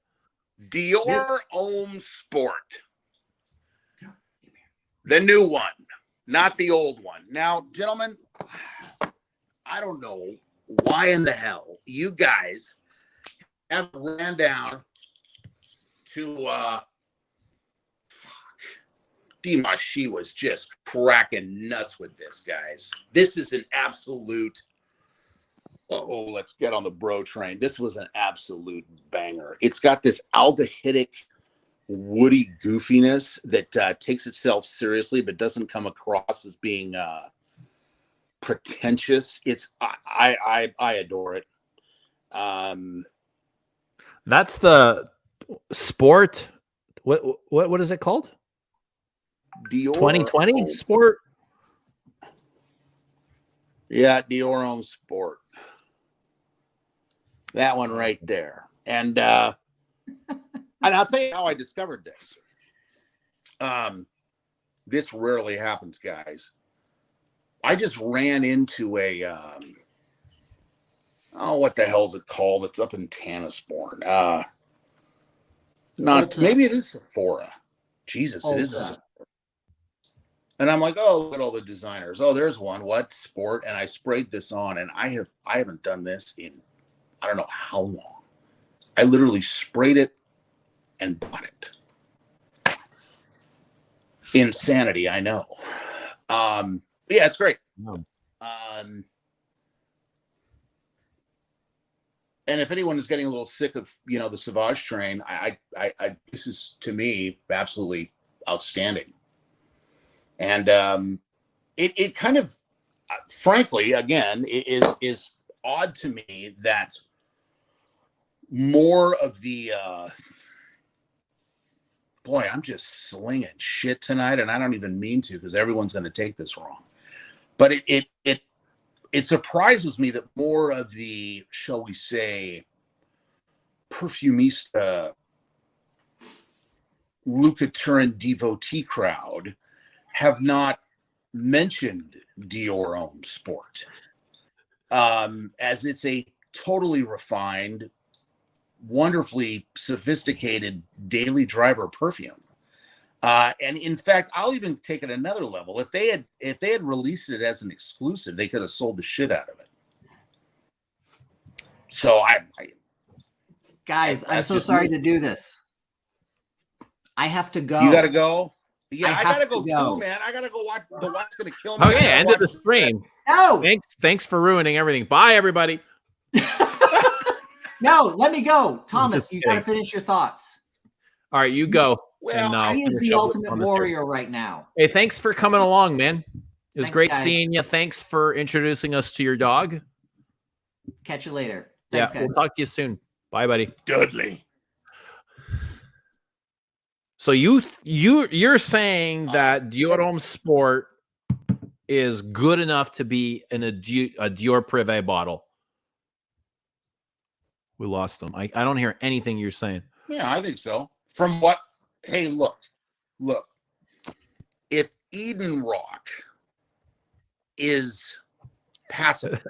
Dior Homme Sport. The new one, not the old one. Now, gentlemen, I don't know why in the hell you guys have ran down to Dimash. She was just cracking nuts with this, guys. This is an absolute let's get on the bro train. This was an absolute banger. It's got this aldehydic woody goofiness that takes itself seriously but doesn't come across as being pretentious. It's I adore it. That's the sport. What is it called? Dior 2020 sport. Yeah, Dior Homme Sport. That one right there. And and I'll tell you how I discovered this. This rarely happens, guys. I just ran into a what the hell is it called? It's up in Tannisbourne. Maybe it is Sephora. Jesus, it is. And I'm like, oh, look at all the designers. Oh, there's one. What sport? And I sprayed this on, and I haven't done this in I don't know how long. I literally sprayed it and bought it. Insanity, I know. Yeah, it's great. And if anyone is getting a little sick of the Sauvage train, I this is to me absolutely outstanding. And it kind of, frankly, again, is odd to me that more of the boy, I'm just slinging shit tonight, and I don't even mean to because everyone's going to take this wrong. But it surprises me that more of the, shall we say, perfumista, Luca Turin devotee crowd have not mentioned Dior Homme Sport, as it's a totally refined, wonderfully sophisticated daily driver perfume. And in fact, I'll even take it another level. If they had released it as an exclusive, they could have sold the shit out of it. So guys, I'm so sorry to do this. I have to go. You got to go. Yeah, I gotta go too, man. I gotta go watch The What's Gonna Kill Me. Okay, end of the stream. No. Thanks for ruining everything. Bye, everybody. No, let me go. Thomas, you gotta finish your thoughts. All right, you go. Well, he is the ultimate warrior right now. Hey, thanks for coming along, man. It was great guys. seeing you. Thanks for introducing us to your dog. Catch you later. Thanks, guys. We'll talk to you soon. Bye, buddy. Dudley. So you're saying that Dior Homme Sport is good enough to be in a Dior Privé bottle? We lost them. I don't hear anything you're saying. Yeah, I think so. From what? Hey, look. If Eden Rock is passable,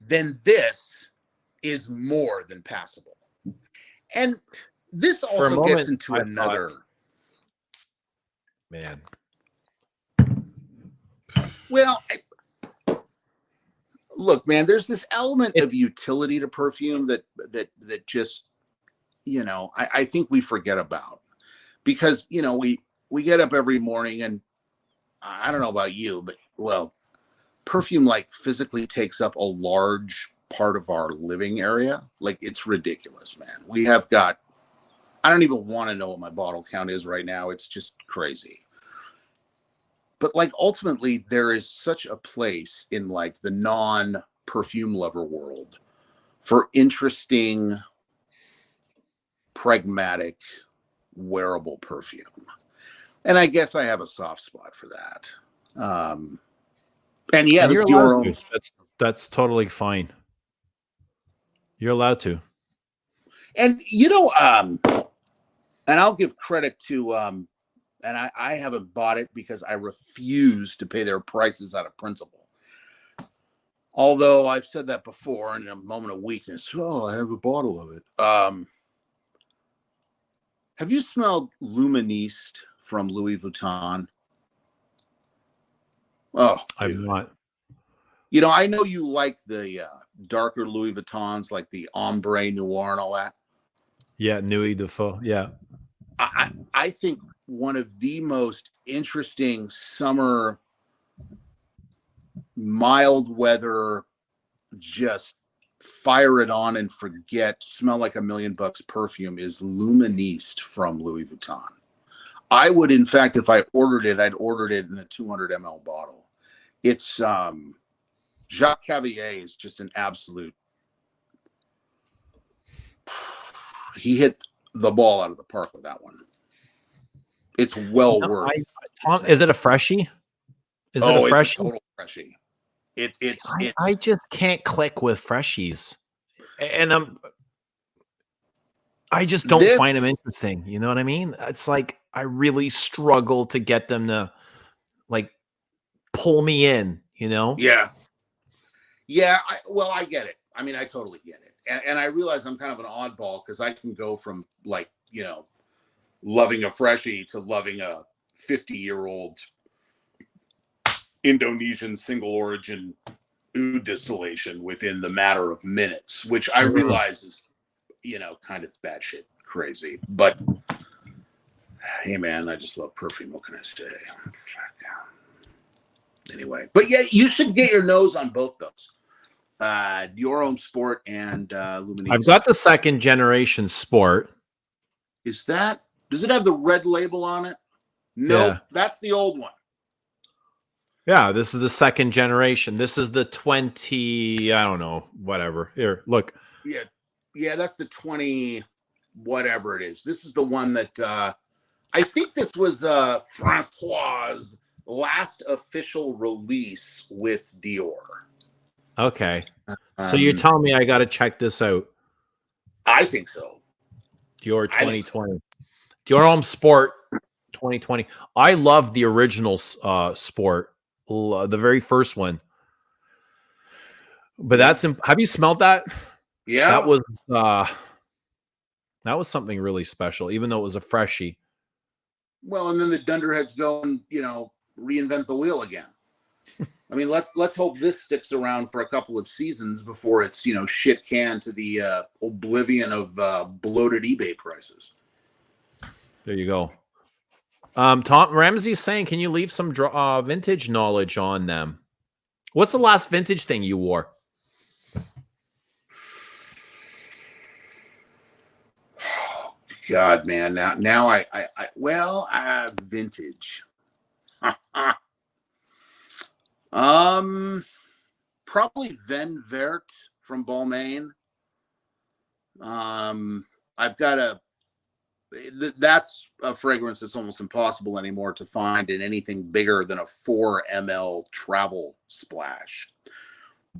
then this is more than passable. And this also gets into another. Man. Well, look, man, there's this element of utility to perfume that just, I think we forget about. Because, we get up every morning and I don't know about you, but, well, perfume physically takes up a large part of our living area. Like, it's ridiculous, man. We have got, I don't even want to know what my bottle count is right now. It's just crazy. But like, ultimately, there is such a place in like the non-perfume lover world for interesting, pragmatic, wearable perfume. And I guess I have a soft spot for that. And yeah, And this you're is your allowed own. to. That's totally fine. You're allowed to. And you know, and I'll give credit to and I haven't bought it because I refuse to pay their prices out of principle. Although I've said that before in a moment of weakness. Oh, I have a bottle of it. Have you smelled Luministe from Louis Vuitton? Oh, I'm dude. not. You know, I know you like the darker Louis Vuittons, like the ombre noir and all that. Yeah, Nuit de Faux. Yeah. I think one of the most interesting summer, mild weather, just fire it on and forget, smell like $1,000,000 perfume is Luministe from Louis Vuitton. I would, in fact, if I ordered it, I'd ordered it in a 200 ml bottle. It's Jacques Cavier is just an absolute. He hit the ball out of the park with that one. It's well worth. Tom, is it a freshie? Is it a freshie? It's a total freshie. It's I just can't click with freshies, and I just don't find them interesting. You know what I mean? It's like I really struggle to get them to like pull me in. You know? Yeah. I get it. I mean, I totally get it, and I realize I'm kind of an oddball because I can go from like, you know, loving a freshie to loving a 50-year-old Indonesian single origin oud distillation within the matter of minutes, which I realize is, you know, kind of batshit crazy. But hey, man, I just love perfume. What can I say? Anyway, but yeah, you should get your nose on both those. Your Own Sport and Luministe. I've got the second generation Sport. Does it have the red label on it? No, Yeah. That's the old one. Yeah, this is the second generation. This is the 20, I don't know, whatever. Here, look. Yeah, that's the 20, whatever it is. This is the one that I think this was Francois' last official release with Dior. Okay. So you're telling me I got to check this out? I think so. Dior 2020. Dior Homme Sport 2020. I love the original Sport, the very first one. But have you smelled that? Yeah. That was something really special, even though it was a freshie. Well, and then the dunderheads go and, you know, reinvent the wheel again. I mean, let's hope this sticks around for a couple of seasons before it's, you know, shit canned to the oblivion of bloated eBay prices. There you go. Tom Ramsey's saying, can you leave some vintage knowledge on them? What's the last vintage thing you wore? God, man. Now I vintage. Probably Ven Vert from Balmain. I've got that's a fragrance that's almost impossible anymore to find in anything bigger than a 4 ml travel splash.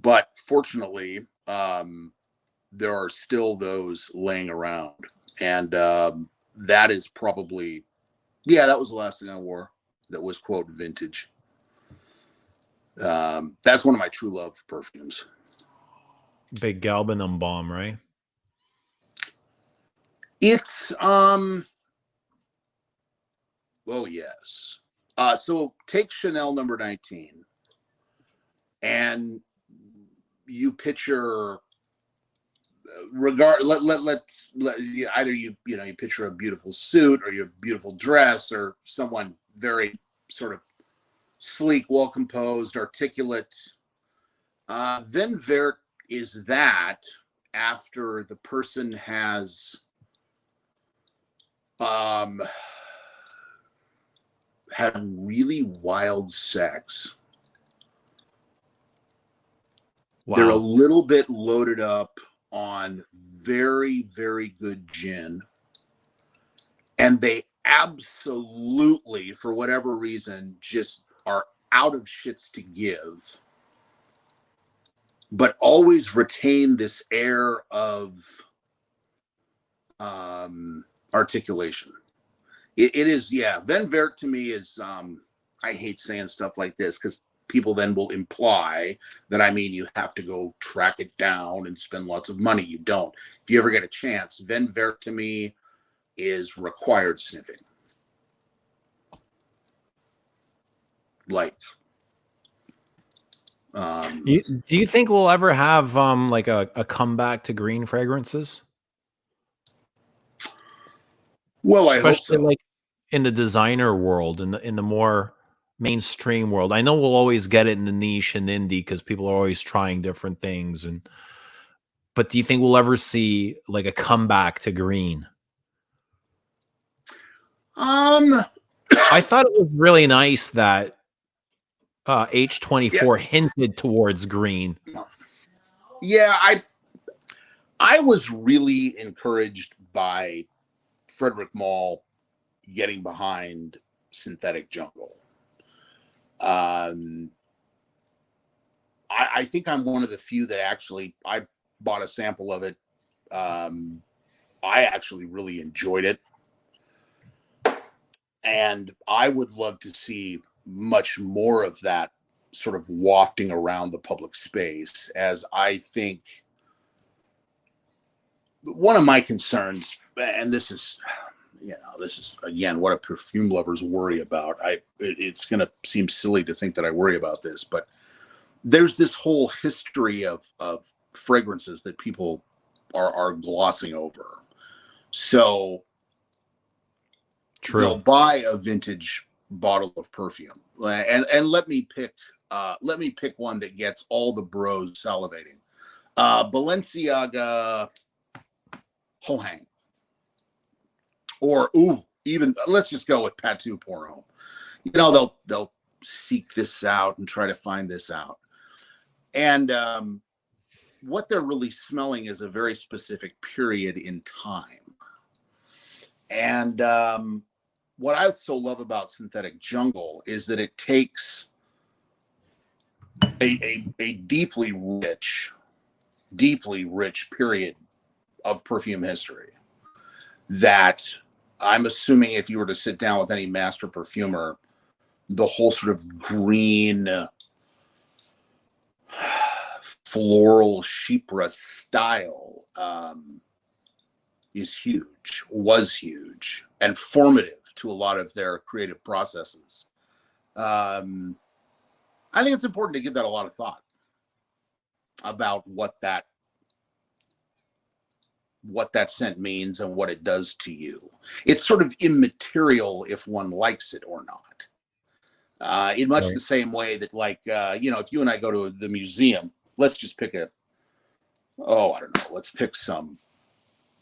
But fortunately, there are still those laying around. And that is probably, that was the last thing I wore that was, quote, vintage. That's one of my true love perfumes. Big Galbanum bomb, right? It's oh yes. So take Chanel number 19 and you picture either you picture a beautiful suit or your beautiful dress or someone very sort of sleek, well composed, articulate. Then Vert is that after the person has had really wild sex, they're a little bit loaded up on very, very good gin, and they absolutely, for whatever reason, just are out of shits to give, but always retain this air of articulation. It is, yeah. Ven Vert to me is, I hate saying stuff like this because people then will imply that I mean you have to go track it down and spend lots of money. You don't. If you ever get a chance, Ven Vert to me is required sniffing. Like, do you think we'll ever have like a comeback to green fragrances? Well, I hope so. Like in the designer world, in the more mainstream world. I know we'll always get it in the niche and indie because people are always trying different things. But do you think we'll ever see like a comeback to green? I thought it was really nice that H24 hinted towards green. Yeah, I was really encouraged by Frederick Mall getting behind Synthetic Jungle. I think I'm one of the few that actually, I bought a sample of it. I actually really enjoyed it. And I would love to see much more of that sort of wafting around the public space, as I think one of my concerns, and this is again what a perfume lovers worry about. It's going to seem silly to think that I worry about this, but there's this whole history of fragrances that people are glossing over. So they'll buy a vintage bottle of perfume, and let me pick one that gets all the bros salivating. Balenciaga Hohang. Or even let's just go with Patou Poiron. You know, they'll seek this out and try to find this out. And what they're really smelling is a very specific period in time. And what I so love about Synthetic Jungle is that it takes a deeply rich period of perfume history that I'm assuming if you were to sit down with any master perfumer, the whole sort of green floral chypre style was huge and formative to a lot of their creative processes. I think it's important to give that a lot of thought about what that scent means and what it does to you. It's sort of immaterial if one likes it or not. In much the same way that, like, if you and I go to the museum, let's just pick let's pick some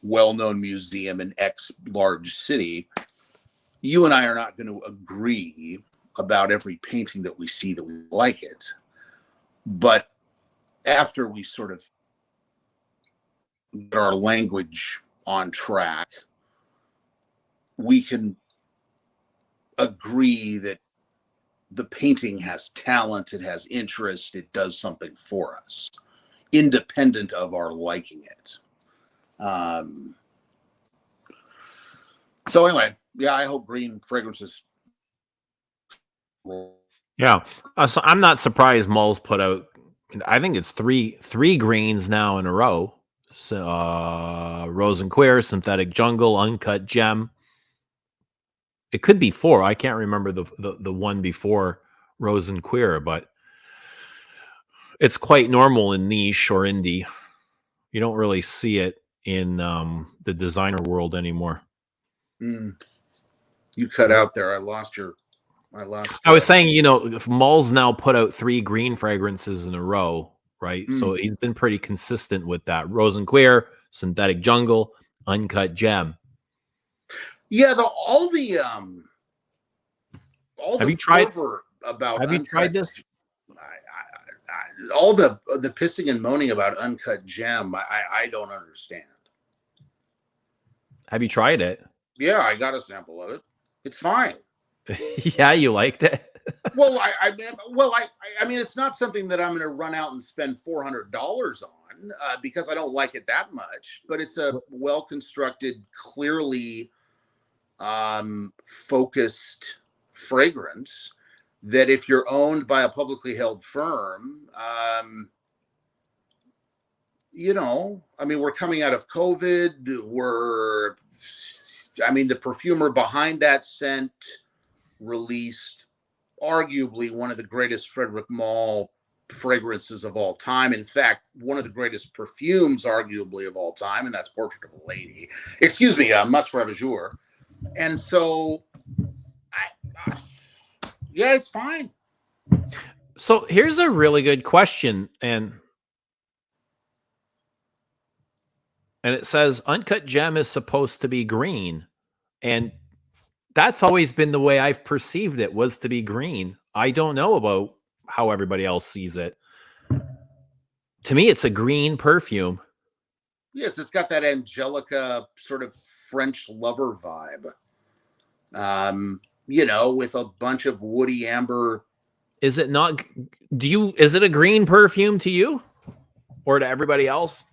well-known museum in X large city. You and I are not going to agree about every painting that we see that we like it. But after we sort of get our language on track, we can agree that the painting has talent, it has interest, it does something for us, independent of our liking it. So anyway, yeah, I hope green fragrances. Yeah, so I'm not surprised Mull's put out. I think it's three greens now in a row. So, Rose and Queer, Synthetic Jungle, Uncut Gem. It could be 4. I can't remember the one before Rose and Queer, but it's quite normal in niche or indie. You don't really see it in the designer world anymore. You cut out there. I lost. I was saying, if Mull's now put out 3 green fragrances in a row, right? So he's been pretty consistent with that. Rose and Queer, Synthetic Jungle, Uncut Gem. Yeah, all Have the you tried? fervor about Have you tried this? all the pissing and moaning about Uncut Gem, I don't understand. Have you tried it? Yeah, I got a sample of it. It's fine. Yeah, you liked it. Well, I mean, it's not something that I'm going to run out and spend $400 on because I don't like it that much. But it's a well-constructed, clearly focused fragrance that, if you're owned by a publicly held firm, you know, I mean, we're coming out of COVID. The perfumer behind that scent released arguably one of the greatest Frederick Malle fragrances of all time. In fact, one of the greatest perfumes, arguably, of all time, and that's Portrait of a Lady. Excuse me, Musc Ravageur. And so, yeah, it's fine. So here's a really good question, and it says Uncut Gem is supposed to be green, and that's always been the way I've perceived it, was to be green. I don't know about how everybody else sees it. To me, it's a green perfume. Yes, it's got that Angelica sort of French lover vibe. You know, with a bunch of woody amber. Is it not? Is it a green perfume to you, or to everybody else?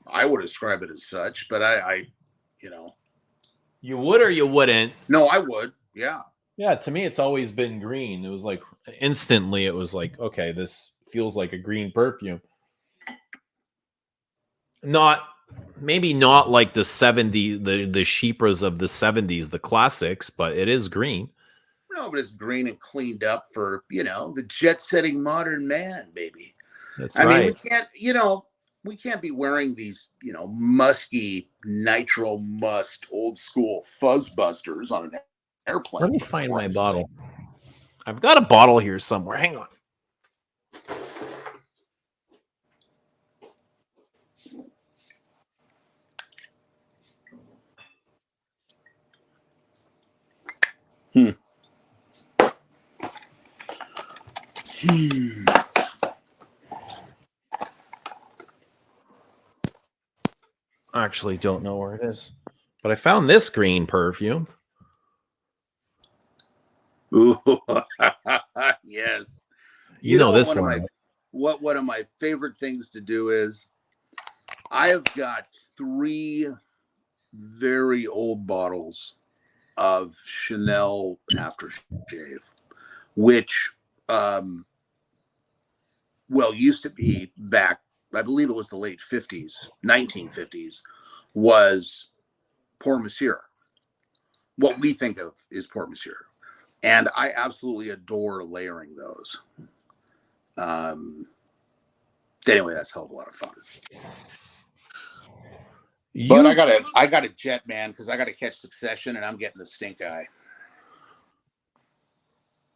I would describe it as such, but I you know. You would or you wouldn't? No, I would. Yeah. Yeah, to me, it's always been green. It was like instantly, it was like, okay, this feels like a green perfume. Maybe not like the Chypres of the 70s, the classics, but it is green. No, but it's green and cleaned up for, you know, the jet-setting modern man, baby. That's right. I mean, we can't be wearing these, you know, musky nitro must old school fuzzbusters on an airplane. Let me find my bottle. I've got a bottle here somewhere. Hang on. I actually don't know where it is, but I found this green perfume. Ooh, yes. You know this one. One of my favorite things to do is I have got 3 very old bottles of Chanel aftershave, which used to be back, I believe it was the late 50s, 1950s, was Pour Monsieur. What we think of is Pour Monsieur. And I absolutely adore layering those. Anyway, that's a hell of a lot of fun. But I got a jet, man, because I got to catch Succession, and I'm getting the stink eye.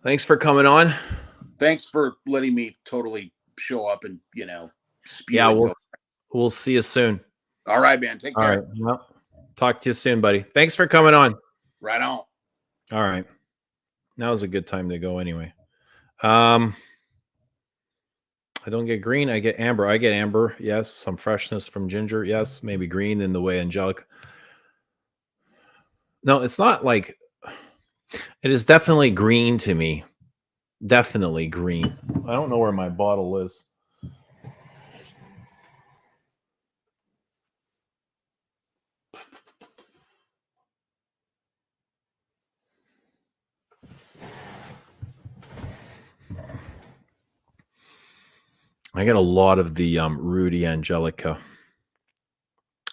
Thanks for coming on. Thanks for letting me totally show up and, you know, spew. Yeah, we'll see you soon. All right, man. Take care. All right. Well, talk to you soon, buddy. Thanks for coming on. Right on. All right. Now's a good time to go anyway. I don't get green. I get amber. I get amber. Yes. Some freshness from ginger. Yes. Maybe green in the way angelic. No, it's not like, it is definitely green to me. Definitely green. I don't know where my bottle is. I get a lot of the Rudy Angelica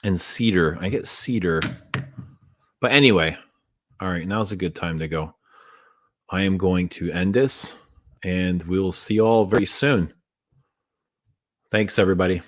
and cedar. I get cedar. But anyway, all right, now's a good time to go. I am going to end this, and we will see you all very soon. Thanks, everybody.